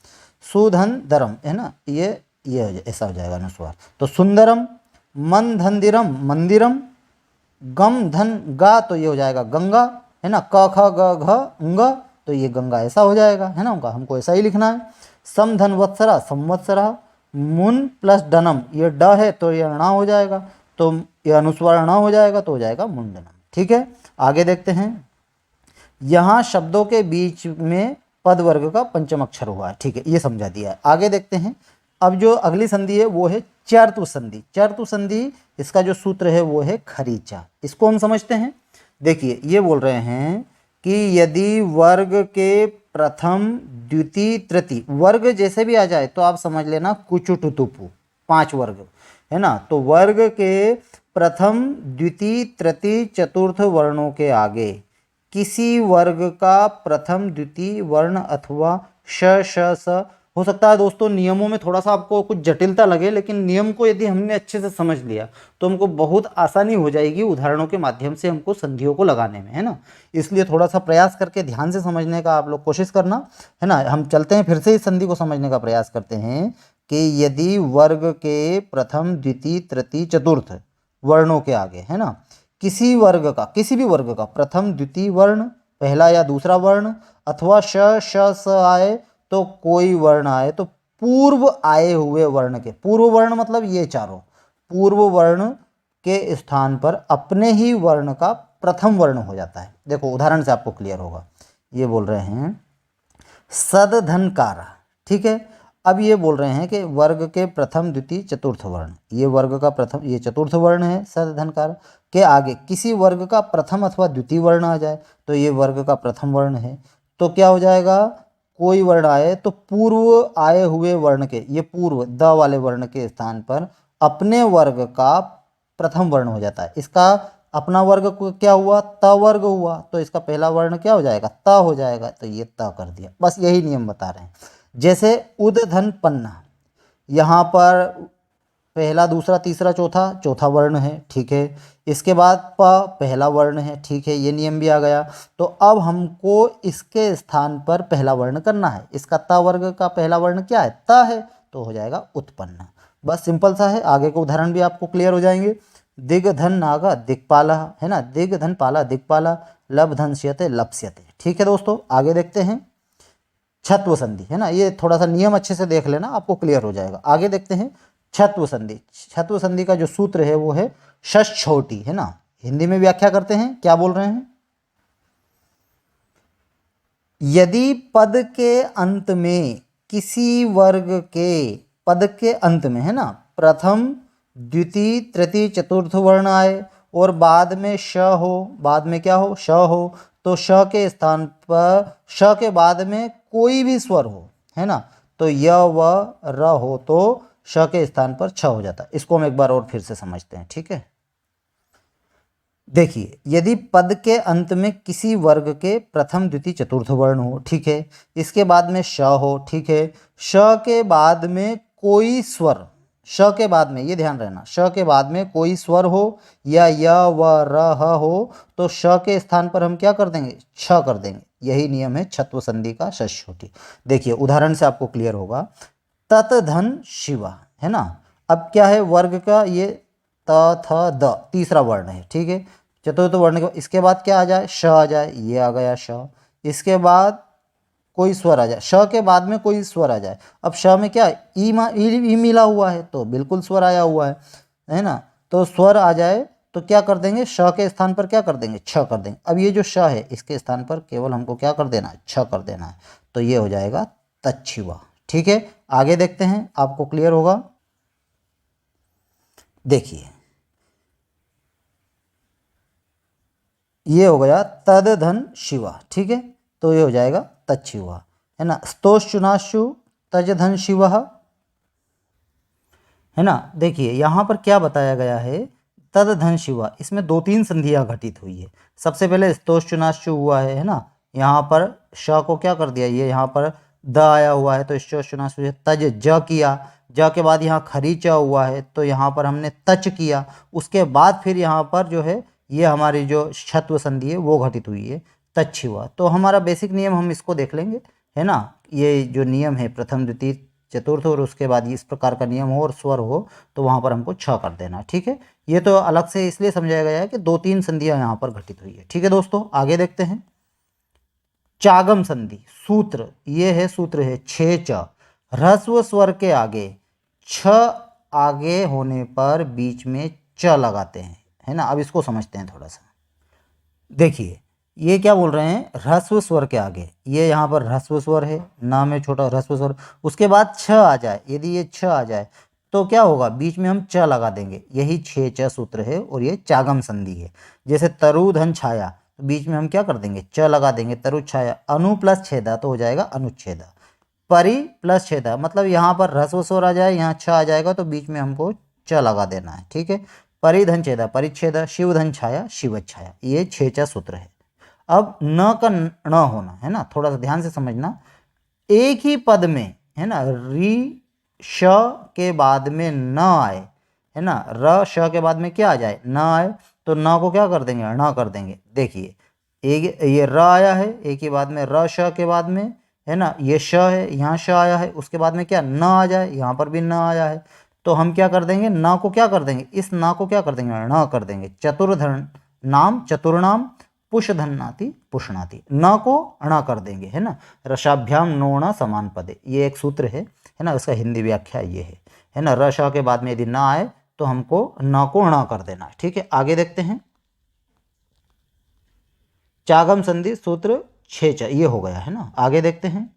सुधन दरम, है ना, ये ऐसा हो जाएगा अनुस्वार। तो सुंदरम, मन धन दिरम मंदिरम, गम धन गा, तो ये हो जाएगा गंगा, है ना। क ख ग घ उंग, तो ये गंगा ऐसा हो जाएगा, है ना। उनका हमको ऐसा ही लिखना है। सम धन वत्सरा संवत्सरा, मुन प्लस डनम, ये ड है तो ये ण हो जाएगा, तो ये अनुस्वार ण हो जाएगा, तो हो जाएगा मुंडनम। ठीक है, आगे देखते हैं। यहाँ शब्दों के बीच में पद वर्ग का पंचम अक्षर हुआ है, ठीक है, ये समझा दिया है। आगे देखते हैं। अब जो अगली संधि है वो है चर्तु संधि, चर्तु संधि इसका जो सूत्र है वो है खरीचा। इसको हम समझते हैं। देखिए ये बोल रहे हैं कि यदि वर्ग के प्रथम द्वितीय तृतीय, वर्ग जैसे भी आ जाए तो आप समझ लेना कुचु टुतुपु, 5 वर्ग है ना। तो वर्ग के प्रथम द्वितीय तृतीय चतुर्थ वर्णों के आगे किसी वर्ग का प्रथम द्वितीय वर्ण अथवा श श स हो सकता है दोस्तों नियमों में थोड़ा सा आपको कुछ जटिलता लगे, लेकिन नियम को यदि हमने अच्छे से समझ लिया तो हमको बहुत आसानी हो जाएगी उदाहरणों के माध्यम से हमको संधियों को लगाने में, है ना। इसलिए थोड़ा सा प्रयास करके ध्यान से समझने का आप लोग कोशिश करना, है ना। हम चलते हैं फिर से इस संधि को समझने का प्रयास करते हैं कि यदि वर्ग के प्रथम द्वितीय तृतीय चतुर्थ वर्णों के आगे, है ना, किसी वर्ग का, किसी भी वर्ग का प्रथम द्वितीय वर्ण, पहला या दूसरा वर्ण अथवा श श स आए तो कोई वर्ण आए तो पूर्व आए हुए वर्ण के, पूर्व वर्ण मतलब ये चारों, पूर्व वर्ण के स्थान पर अपने ही वर्ण का प्रथम वर्ण हो जाता है। देखो उदाहरण से आपको क्लियर होगा। ये बोल रहे हैं सदधनकारा, ठीक है। अब ये बोल रहे हैं कि वर्ग के प्रथम द्वितीय चतुर्थ वर्ण, ये वर्ग का प्रथम, ये चतुर्थ वर्ण है सदधनकार के आगे किसी वर्ग का प्रथम अथवा द्वितीय वर्ण आ जाए तो ये वर्ग का प्रथम वर्ण है। तो क्या हो जाएगा, कोई वर्ण आए तो पूर्व आए हुए वर्ण के, ये पूर्व द वाले वर्ण के स्थान पर अपने वर्ग का प्रथम वर्ण हो जाता है। इसका अपना वर्ग क्या हुआ, त वर्ग हुआ, तो इसका पहला वर्ण क्या हो जाएगा, त हो जाएगा। तो ये त कर दिया, बस यही नियम बता रहे हैं। जैसे उदधन पन्ना, यहाँ पर पहला दूसरा तीसरा चौथा, चौथा वर्ण है, ठीक है। इसके बाद प पहला वर्ण है, ठीक है, ये नियम भी आ गया। तो अब हमको इसके स्थान पर पहला वर्ण करना है। इसका त वर्ग का पहला वर्ण क्या है, त है, तो हो जाएगा उत्पन्न। बस सिंपल सा है, आगे के उदाहरण भी आपको क्लियर हो जाएंगे। दिग्धन नागा दिक्पाला, है ना, दिग्धन पाला दिक्पाला, लब्धन श्यते लप्स्यते, ठीक है दोस्तों। आगे देखते हैं छत्व संधि, है ना, ये थोड़ा सा नियम अच्छे से देख लेना, आपको क्लियर हो जाएगा। आगे देखते हैं छत्व संधि। छत्व संधि का जो सूत्र है वो है षष्ठ्योटी, है ना। हिंदी में व्याख्या करते हैं, क्या बोल रहे हैं, यदि पद के अंत में किसी वर्ग के, पद के अंत में, है ना, प्रथम द्वितीय तृतीय चतुर्थ वर्ण आए और बाद में श हो, बाद में क्या हो, श हो, तो श के स्थान पर, श के बाद में कोई भी स्वर हो, है ना, तो य व र हो तो श के स्थान पर छ हो जाता है। इसको हम एक बार और फिर से समझते हैं, ठीक है। देखिए यदि पद के अंत में किसी वर्ग के प्रथम द्वितीय चतुर्थ वर्ण हो, ठीक है, इसके बाद में श हो, ठीक है, श के बाद में कोई स्वर, श के बाद में, ये ध्यान रहना, श के बाद में कोई स्वर हो या य व र ह हो तो श के स्थान पर हम क्या कर देंगे, छ कर देंगे। यही नियम है छत्व संधि का षष्ठ्योटी। देखिए उदाहरण से आपको क्लियर होगा। तत धन शिवा, है ना। अब क्या है, वर्ग का ये त थ द तीसरा वर्ण है, ठीक है, चतुर्थ वर्ण के, इसके बाद क्या आ जाए, श आ जाए, ये आ गया श। इसके बाद कोई स्वर आ जाए, श के बाद में कोई स्वर आ जाए। अब श में क्या ई मिला हुआ है तो बिल्कुल स्वर आया हुआ है ना। तो स्वर आ जाए तो क्या कर देंगे, श के स्थान पर क्या कर देंगे, छ कर देंगे। अब ये जो श है इसके स्थान पर केवल हमको क्या कर देना है, छ कर देना है, तो ये हो जाएगा तच्छिवा, ठीक है। आगे देखते हैं, आपको क्लियर होगा। देखिए ये हो गया तद धन शिवा, ठीक है, तो ये हो जाएगा तच्छिवा, है ना। स्तोश्चुनाशु तज धन शिव, है ना। देखिए यहाँ पर क्या बताया गया है, तद धन शिवा, इसमें 2-3 संधियाँ घटित हुई है। सबसे पहले स्तोश्चुनाशु हुआ है ना, यहाँ पर श को क्या कर दिया, ये यहाँ पर द आया हुआ है तो स्तोश्चुनाशु है। तज ज किया, ज के बाद यहाँ खरीचा हुआ है तो यहाँ पर हमने तच किया। उसके बाद फिर यहाँ पर जो है ये हमारी जो छत्व संधि है वो घटित हुई है, तच्छिवा। तो हमारा बेसिक नियम हम इसको देख लेंगे, है ना। ये जो नियम है प्रथम द्वितीय चतुर्थ और उसके बाद इस प्रकार का नियम हो और स्वर हो तो वहाँ पर हमको छ कर देना, ठीक है। ये तो अलग से इसलिए समझाया गया है कि 2-3 संधियाँ यहाँ पर घटित हुई है, ठीक है दोस्तों। आगे देखते हैं चागम संधि। सूत्र ये है, सूत्र है छे च, ह्रस्व स्वर के आगे छ आगे होने पर बीच में च लगाते हैं, है ना। अब इसको समझते हैं थोड़ा सा। देखिए ये क्या बोल रहे हैं, ह्रस्व स्वर के आगे, ये यहाँ पर ह्रस्व स्वर है, ना में छोटा ह्रस्व स्वर, उसके बाद छ आ जाए, यदि ये छ आ जाए तो क्या होगा, बीच में हम च लगा देंगे, यही छे च सूत्र है और ये चागम संधि है। जैसे तरु धन छाया, तो बीच में हम क्या कर देंगे, च लगा देंगे, तरु छाया। अनु प्लस छेदा तो हो जाएगा अनुच्छेदा। परि प्लस छेदा मतलब यहाँ पर ह्रस्व स्वर आ जाए, यहाँ छ आ जाएगा, तो बीच में हमको च लगा देना है, ठीक है। परिधन छेदा परिच्छेदा, शिव धन छाया शिव छाया, ये छे च सूत्र है। अब न का न होना है ना, थोड़ा सा ध्यान से समझना। एक ही पद में है ना, री श के बाद में न आए, है ना, र श के बाद में क्या आ जाए, न आए, तो न को क्या कर देंगे, ण कर देंगे। देखिए एक ये र आया है, एक ही बाद में र श के बाद में, है ना, ये श है, यहाँ श आया है, उसके बाद में क्या न आ जाए, यहाँ पर भी न आया है, तो हम क्या कर देंगे, न को क्या कर देंगे, इस न को क्या कर देंगे, ण कर देंगे। चतुर्धन नाम चतुर्नाम पुषधन्नाति पुष्णाति, न को अणा कर देंगे, है ना। रसाभ्याम नोण समान पदे, ये एक सूत्र है ना, उसका हिंदी व्याख्या ये है ना। रस के बाद में यदि न आए तो हमको न को अणा कर देना है, ठीक है। आगे देखते हैं, चागम संधि सूत्र छे च, ये हो गया है ना। आगे देखते हैं,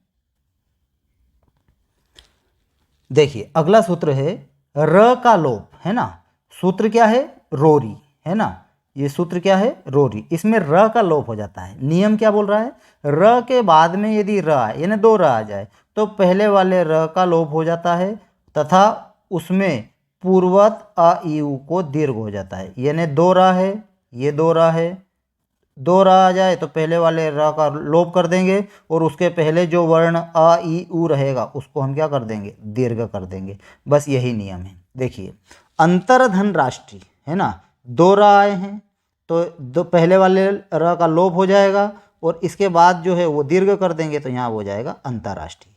देखिए अगला सूत्र है र का लोप, है ना। सूत्र क्या है, रोरी, है ना, ये सूत्र क्या है, रोरी। इसमें र का लोप हो जाता है। नियम क्या बोल रहा है, र के बाद में यदि र आए, यानी दो र आ जाए, तो पहले वाले र का लोप हो जाता है तथा उसमें पूर्वत अ ई उ को दीर्घ हो जाता है। यानी दो र है, ये दो र है, दो र आ जाए तो पहले वाले र का लोप कर देंगे और उसके पहले जो वर्ण अ ई उ रहेगा उसको हम क्या कर देंगे, दीर्घ कर देंगे। बस यही नियम है। देखिए अंतर्धन राष्ट्रीय, है ना, दो र आए हैं तो दो पहले वाले र का लोप हो जाएगा और इसके बाद जो है वो दीर्घ कर देंगे, तो यहाँ हो जाएगा अंतर्राष्ट्रीय।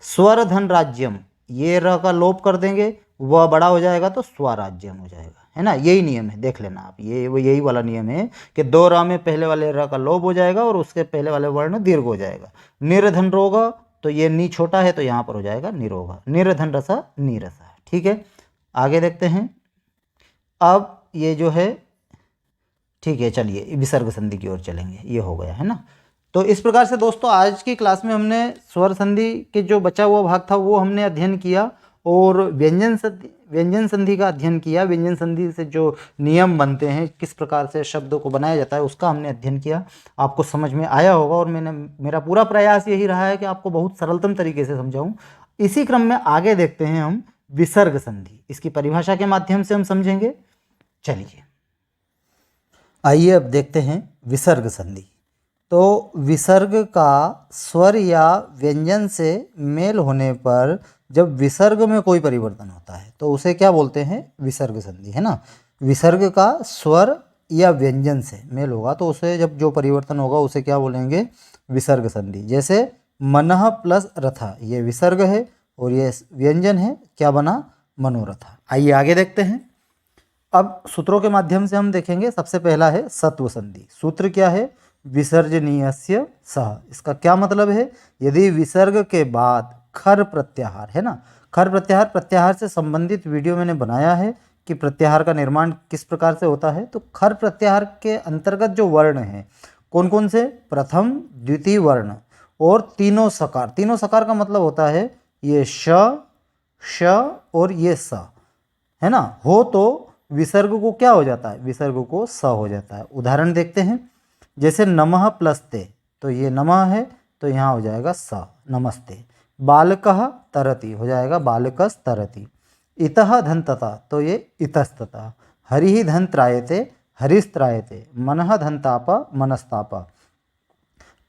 स्वर धन राज्यम, ये र का लोप कर देंगे, वह बड़ा हो जाएगा तो स्वराज्यम हो जाएगा, है ना। यही नियम है, देख लेना आप, ये वो यही वाला नियम है कि दो र में पहले वाले र का लोप हो जाएगा और उसके पहले वाले वर्ण दीर्घ हो जाएगा। निर्धन रोग, तो ये नी छोटा है तो यहाँ पर हो जाएगा निरोग। निर्धन रसा नीरसा, ठीक है। आगे देखते हैं, अब ये जो है, ठीक है, चलिए विसर्ग संधि की ओर चलेंगे, ये हो गया, है ना। तो इस प्रकार से दोस्तों आज की क्लास में हमने स्वर संधि के जो बचा हुआ भाग था वो हमने अध्ययन किया और व्यंजन संधि का अध्ययन किया। व्यंजन संधि से जो नियम बनते हैं, किस प्रकार से शब्दों को बनाया जाता है, उसका हमने अध्ययन किया। आपको समझ में आया होगा और मेरा पूरा प्रयास यही रहा है कि आपको बहुत सरलतम तरीके से समझाऊं। इसी क्रम में आगे देखते हैं हम विसर्ग संधि, इसकी परिभाषा के माध्यम से हम समझेंगे। चलिए आइए अब देखते हैं विसर्ग संधि। तो विसर्ग का स्वर या व्यंजन से मेल होने पर जब विसर्ग में कोई परिवर्तन होता है तो उसे क्या बोलते हैं, विसर्ग संधि, है ना। विसर्ग का स्वर या व्यंजन से मेल होगा तो उसे जब जो परिवर्तन होगा उसे क्या बोलेंगे, विसर्ग संधि। जैसे मनः प्लस रथा, ये विसर्ग है और ये व्यंजन है, क्या बना, मनोरथा। आइए आगे देखते हैं। अब सूत्रों के माध्यम से हम देखेंगे। सबसे पहला है सत्व संधि। सूत्र क्या है, विसर्जनीयस्य सह। इसका क्या मतलब है, यदि विसर्ग के बाद खर प्रत्याहार, है ना, खर प्रत्याहार, प्रत्याहार से संबंधित वीडियो मैंने बनाया है कि प्रत्याहार का निर्माण किस प्रकार से होता है। तो खर प्रत्याहार के अंतर्गत जो वर्ण हैं कौन कौन से, प्रथम द्वितीय वर्ण और तीनों सकार। तीनों सकार का मतलब होता है ये श, श और ये स, है ना, हो तो विसर्ग को क्या हो जाता है, विसर्ग को स हो जाता है। उदाहरण देखते हैं, जैसे नमः प्लस ते, तो ये नमः है तो यहाँ हो जाएगा स, नमस्ते। बालकः तरति हो जाएगा बालकस तरति। इतः धन तथा, तो ये इतस्तता। हरिः धन त्रायते हरिस्त्रायते। मनः धन ताप मनस्ताप।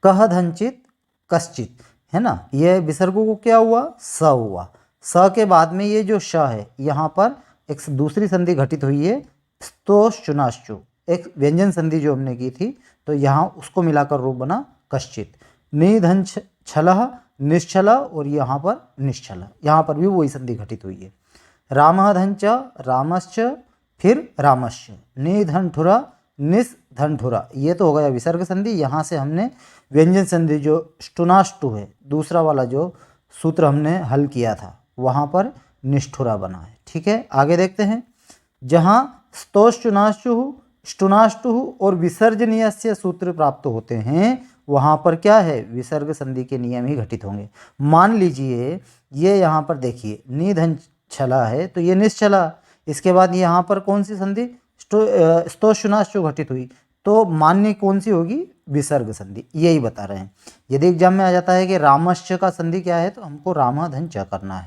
कह धनचित कश्चित, है ना, ये विसर्गों को क्या हुआ, स हुआ। स के बाद में ये जो श है यहाँ पर एक दूसरी संधि घटित हुई है, स्तोश्चुनाश्चु, एक व्यंजन संधि जो हमने की थी, तो यहाँ उसको मिलाकर रूप बना कश्चित। निधन छलः निश्चल और यहाँ पर निश्चल, यहाँ पर भी वही संधि घटित हुई है। रामः धन च रामश्च फिर रामश्च। निधन ठुरा निस धन ठुरा, ये तो हो गया विसर्ग संधि। यहाँ से हमने व्यंजन संधि जो स्टुनाष्टु है, दूसरा वाला जो सूत्र हमने हल किया था, वहाँ पर निष्ठुरा बना है, ठीक है। आगे देखते हैं, जहाँ स्तोश्चुनाश्चु स्टुनाष्टु और विसर्जनीयस्य सूत्र प्राप्त होते हैं वहाँ पर क्या है, विसर्ग संधि के नियम ही घटित होंगे। मान लीजिए ये यहाँ पर देखिए, निधन छला है, तो ये निश्चला। इसके बाद यहाँ पर कौन सी संधि, स्तोषुनाश्चो घटित हुई, तो मान्य कौन सी होगी, विसर्ग संधि, यही बता रहे हैं। यदि एग्जाम में आ जाता है कि रामश्च का संधि क्या है, तो हमको राम धन च करना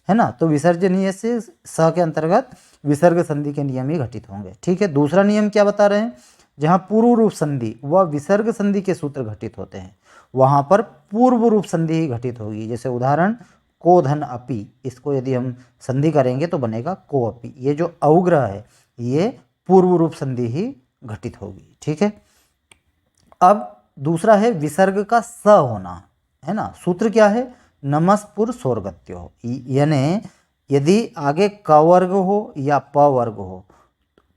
है ना। तो विसर्जनीय से स के अंतर्गत विसर्ग संधि के नियम ही घटित होंगे। ठीक है, दूसरा नियम क्या बता रहे हैं, जहाँ पूर्व रूप संधि व विसर्ग संधि के सूत्र घटित होते हैं वहाँ पर पूर्व रूप संधि ही घटित होगी। जैसे उदाहरण को धन अपि, इसको यदि हम संधि करेंगे तो बनेगा को अपि। ये जो अवग्रह है ये पूर्व रूप संधि ही घटित होगी। ठीक है, अब दूसरा है विसर्ग का स होना, है ना। सूत्र क्या है, नमस्पुर स्वर्गत्यो हो, यानी यदि आगे क वर्ग हो या प वर्ग हो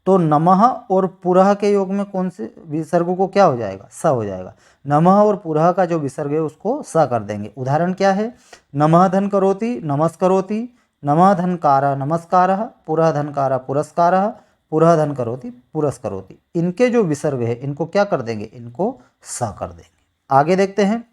तो नमः और पुरः के योग में कौन से विसर्ग को क्या हो जाएगा, स हो जाएगा। नमः और पुरः का जो विसर्ग है उसको स कर देंगे। उदाहरण क्या है, नमः धन करोति नमस्करोति, नमः धनकारा नमस्कारः, पुरः धनकारा पुरस्कारः, पुरः धन करोति पुरस्करोति। इनके जो विसर्ग है इनको क्या कर देंगे, इनको स कर देंगे। आगे देखते हैं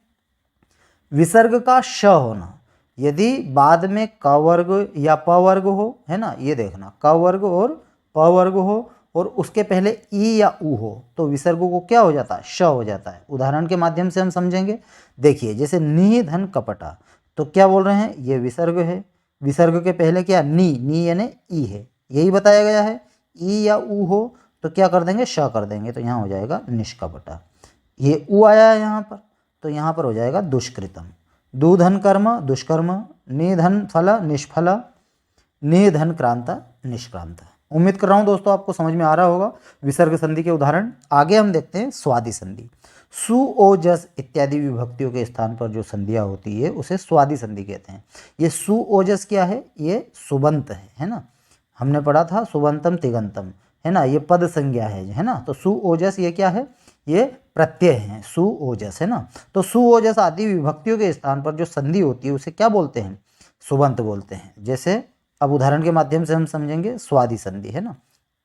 विसर्ग का श होना, यदि बाद में क वर्ग या प वर्ग हो, है ना, ये देखना क वर्ग और प वर्ग हो और उसके पहले ई या ऊ हो तो विसर्गों को क्या हो जाता है, श हो जाता है। उदाहरण के माध्यम से हम समझेंगे। देखिए जैसे नी धन कपटा, तो क्या बोल रहे हैं, ये विसर्ग है, विसर्ग के पहले क्या, नी यानी ई है, यही बताया गया है। ई या ऊ हो तो क्या कर देंगे, श कर देंगे, तो यहाँ हो जाएगा निष्कपटा। ये ऊ आया है यहाँ पर, तो यहाँ पर हो जाएगा दुष्कृतम। दुधन कर्म दुष्कर्म, निधन फल निष्फल, निधन क्रांता निष्क्रांता। उम्मीद कर रहा हूँ दोस्तों आपको समझ में आ रहा होगा विसर्ग संधि के उदाहरण। आगे हम देखते हैं स्वादि संधि। सु ओ जस इत्यादि विभक्तियों के स्थान पर जो संधियाँ होती है उसे स्वादि संधि कहते हैं। ये सु ओजस क्या है, ये सुबंत है ना, हमने पढ़ा था सुबंतम तिगंतम, है ना, ये पद संज्ञा है ना। तो सु ओजस ये क्या है, ये प्रत्यय है, सु ओजस, है ना। तो सु ओजस आदि विभक्तियों के स्थान पर जो संधि होती है उसे क्या बोलते हैं, सुबंत बोलते हैं। जैसे अब उदाहरण के माध्यम से हम समझेंगे स्वादि संधि, है ना।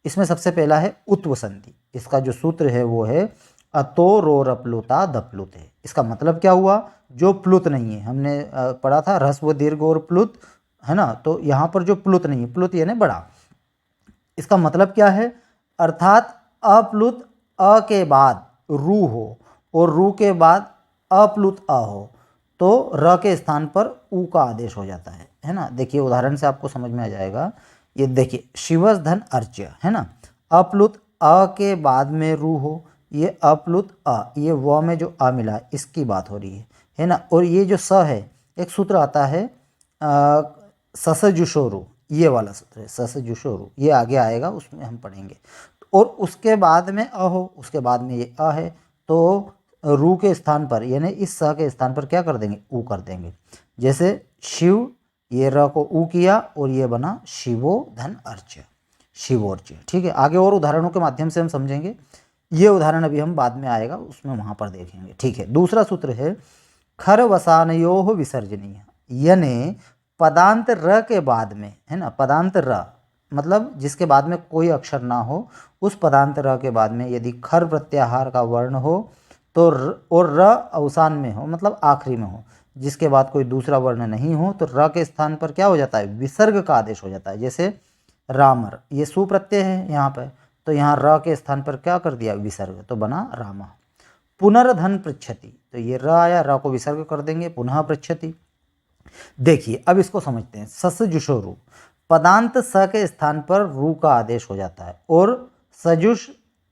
इसमें सबसे पहला है उत्व संधि। इसका जो सूत्र है वो है अतो रो रप्लुता दप्लुते। इसका मतलब क्या हुआ, जो प्लुत नहीं है, हमने पढ़ा था ह्रस्व दीर्घ और प्लुत, है ना। तो यहाँ पर जो प्लुत नहीं है, प्लुत यानी बड़ा, इसका मतलब क्या है, अर्थात अप्लुत अ के बाद रू हो और रू के बाद अप्लुत अ हो तो र के स्थान पर ऊ का आदेश हो जाता है ना। देखिए उदाहरण से आपको समझ में आ जाएगा। ये देखिए शिवस धन अर्च्य, है ना, अप्लुत अ के बाद में रू हो, ये अप्लुत अ, ये व में जो अ मिला है इसकी बात हो रही है ना। और ये जो स है, एक सूत्र आता है ससजुषोरु, ये वाला सूत्र है ससजुषोरु, ये आगे आएगा उसमें हम पढ़ेंगे। और उसके बाद में अ हो, उसके बाद में ये अ है तो रू के स्थान पर यानी इस स के स्थान पर क्या कर देंगे, ऊ कर देंगे। जैसे शिव, ये र को ऊ किया और ये बना शिवो धन अर्च्य, शिवोर्च्य। ठीक है, आगे और उदाहरणों के माध्यम से हम समझेंगे। ये उदाहरण अभी हम बाद में आएगा उसमें वहाँ पर देखेंगे। ठीक है, दूसरा सूत्र है खर वसानयोः विसर्जनीय, यानी पदांत र के बाद में, है ना, पदांत र मतलब जिसके बाद में कोई अक्षर ना हो, उस पदांत र के बाद में यदि खर प्रत्याहार का वर्ण हो तो और र अवसान में हो, मतलब आखिरी में हो, जिसके बाद कोई दूसरा वर्ण नहीं हो तो र के स्थान पर क्या हो जाता है, विसर्ग का आदेश हो जाता है। जैसे रामर, ये सुप्रत्यय है यहाँ पर, तो यहाँ र के स्थान पर क्या कर दिया, विसर्ग, तो बना राम। पुनर्धन पृच्छति, तो ये र आया, र को विसर्ग कर देंगे, पुनः पृच्छति। देखिए अब इसको समझते हैं। ससजुषोरु, पदांत स के स्थान पर रू का आदेश हो जाता है और सजुष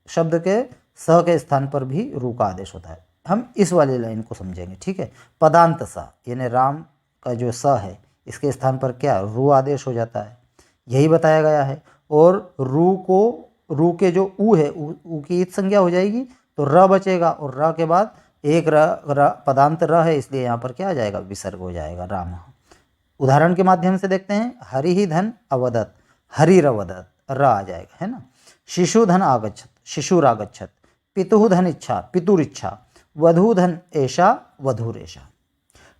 शब्द के स के स्थान पर भी रू का आदेश होता है। हम इस वाली लाइन को समझेंगे। ठीक है, पदांत स यानी राम का जो स है इसके स्थान पर क्या, रू आदेश हो जाता है, यही बताया गया है। और रू के जो ऊ है, ऊ की ईत संज्ञा हो जाएगी तो र बचेगा और र के बाद एक पदांत र है, इसलिए यहाँ पर क्या आ जाएगा, विसर्ग हो जाएगा राम। उदाहरण के माध्यम से देखते हैं। हरि ही धन अवदत, हरिरवदत, र आ जाएगा, है ना। शिशु धन आगच्छत, शिशुरागच्छत, पितुः धन इच्छा, पितुरिच्छा, वधू धन ऐशा, वधूरेशा।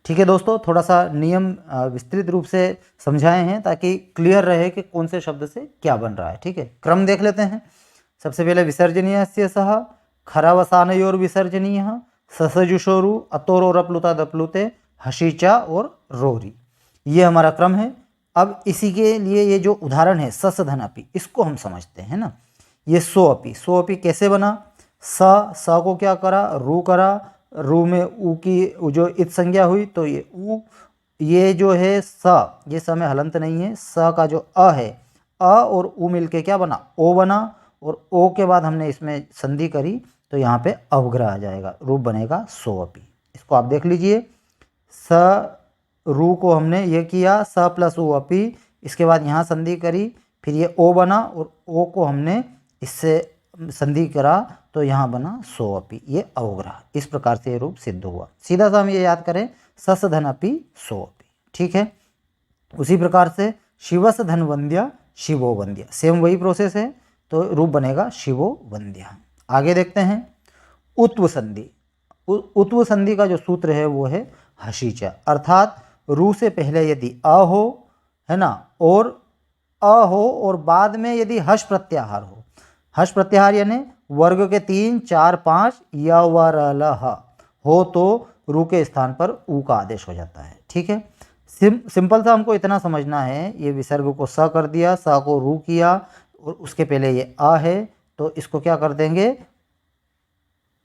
ठीक है दोस्तों, थोड़ा सा नियम विस्तृत रूप से समझाए हैं ताकि क्लियर रहे कि कौन से शब्द से क्या बन रहा है। ठीक है, क्रम देख लेते हैं। सबसे पहले विसर्जनीय से सह, खरावसानयोर विसर्जनीय, ससजुषोरु, अतोरोरप्लुता दप्लुते, हशीचा और रोरी, ये हमारा क्रम है। अब इसी के लिए ये जो उदाहरण है सस धन अपि, इसको हम समझते हैं ना। ये सो अपि कैसे बना? स को क्या करा? रू करा, रू में ऊ की जो इत संज्ञा हुई तो ये ऊ, ये जो है स, ये स में हलंत नहीं है, स का जो अ है, अ और ऊ मिलके क्या बना? ओ बना, और ओ के बाद हमने इसमें संधि करी तो यहाँ पे अवग्रह आ जाएगा, रूप बनेगा सो अपि। इसको आप देख लीजिए, स रू को हमने ये किया स प्लस ओ अपि, इसके बाद यहाँ संधि करी, फिर ये ओ बना और ओ को हमने इससे संधि करा तो यहाँ बना सो अपि, ये अवग्रह। इस प्रकार से ये रूप सिद्ध हुआ। सीधा सा हम ये याद करें, सस धन अपि सो अपि, ठीक है। उसी प्रकार से शिवस धन वंद्या शिवो वंद्या, सेम वही प्रोसेस है, तो रूप बनेगा शिवो वंद्या। आगे देखते हैं उत्व संधि। उत्व संधि का जो सूत्र है वो है हशीचा, अर्थात रू से पहले यदि अ हो, है ना, और अ हो और बाद में यदि हश प्रत्याहार हो, हश प्रत्याहार यानी वर्ग के 3, 4, 5 या व र ल ह हो तो रू के स्थान पर ऊ का आदेश हो जाता है, ठीक है। सिंपल सा हमको इतना समझना है, ये विसर्ग को स कर दिया, स को रू किया और उसके पहले ये अ है तो इसको क्या कर देंगे?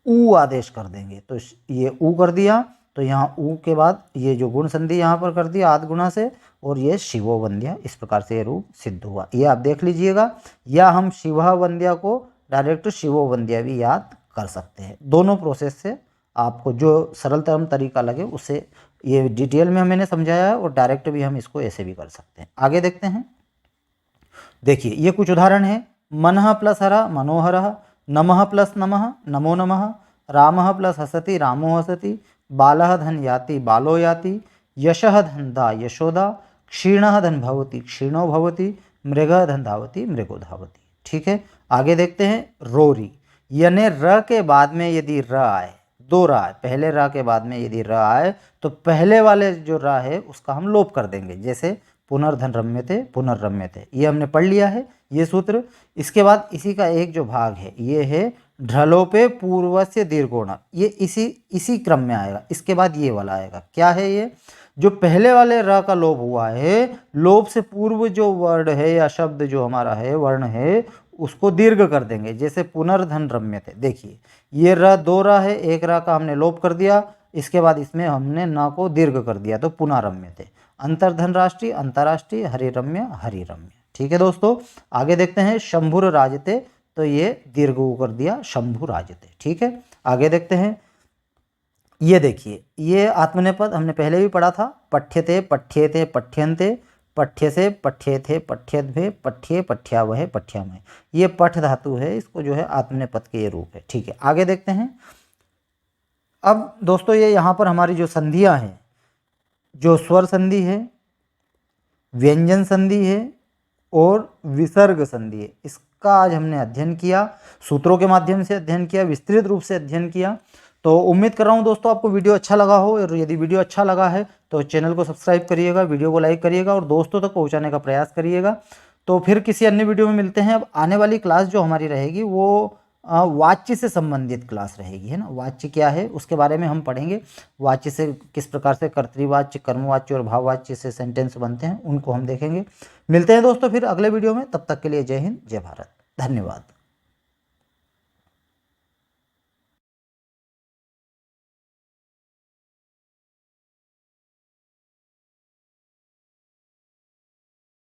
ऊ आदेश कर देंगे, तो ये ऊ कर दिया तो यहाँ ऊ के बाद ये जो गुण संधि यहाँ पर कर दिया आद गुणा से, और ये शिवो वंद्या। इस प्रकार से ये रूप सिद्ध हुआ। ये आप देख लीजिएगा, या हम शिवा वंद्या को डायरेक्ट शिवो वंद्या भी याद कर सकते हैं। दोनों प्रोसेस से आपको जो सरलतम तरीका लगे उससे, ये डिटेल में मैंने समझाया है, और डायरेक्ट भी हम इसको ऐसे भी कर सकते हैं। आगे देखते हैं, देखिए ये कुछ उदाहरण है। मनः प्लस हरा मनोहरः, नमः प्लस नमः नमो नमः, रामः प्लस हसति रामो हसति, बालः धन याति बालो याति, यशः धन दा यशोदा, क्षीणः धन भवति क्षीणो भवति, मृगः धन धावति मृगो धावति, ठीक है। आगे देखते हैं रोरी, यानी र के बाद में यदि र आए, दो र आए, पहले र के बाद में यदि र आए तो पहले वाले जो र है उसका हम लोप कर देंगे, जैसे पुनर्धन रम्यते पुनर्रम्यते, ये हमने पढ़ लिया है ये सूत्र। इसके बाद इसी का एक जो भाग है ये है ढलोपे पूर्वस्य दीर्घोण, ये इसी क्रम में आएगा। इसके बाद ये वाला आएगा, क्या है ये? जो पहले वाले र का लोप हुआ है, लोप से पूर्व जो वर्ड है या शब्द जो हमारा है, वर्ण है, उसको दीर्घ कर देंगे, जैसे पुनर्धन रम्यते। देखिए ये र दो र है, एक र का हमने लोप कर दिया, इसके बाद इसमें हमने न को दीर्घ कर दिया तो पुनः रम्यते। अंतर्धन राष्ट्रीय अंतर्राष्ट्रीय, हरिरम्य हरिरम्य, ठीक है दोस्तों। आगे देखते हैं शंभुर राजते, तो ये दीर्घ कर दिया शंभु राजते, ठीक है। आगे देखते हैं, ये देखिए ये आत्मनेपद हमने पहले भी पढ़ा था, पठ्यते पठ्येते पठ्यन्ते, पठ्यसे पठ्येथे पठ्यद्भे, पठ्ये पठ्यावहे पठ्यामहे, ये पठ धातु है, इसको जो है आत्मनेपद के ये रूप है, ठीक है। आगे देखते हैं, अब दोस्तों ये यहाँ पर हमारी जो संधियाँ हैं, जो स्वर संधि है, व्यंजन संधि है और विसर्ग संधि है, इसका आज हमने अध्ययन किया, सूत्रों के माध्यम से अध्ययन किया, विस्तृत रूप से अध्ययन किया। तो उम्मीद कर रहा हूँ दोस्तों आपको वीडियो अच्छा लगा हो, और यदि वीडियो अच्छा लगा है तो चैनल को सब्सक्राइब करिएगा, वीडियो को लाइक करिएगा और दोस्तों तक पहुँचाने का प्रयास करिएगा। तो फिर किसी अन्य वीडियो में मिलते हैं। अब आने वाली क्लास जो हमारी रहेगी वो वाच्य से संबंधित क्लास रहेगी, है ना। वाच्य क्या है उसके बारे में हम पढ़ेंगे, वाच्य से किस प्रकार से कर्तृवाच्य, कर्मवाच्य और भाववाच्य से सेंटेंस बनते हैं, उनको हम देखेंगे। मिलते हैं दोस्तों फिर अगले वीडियो में, तब तक के लिए जय हिंद जय भारत, धन्यवाद।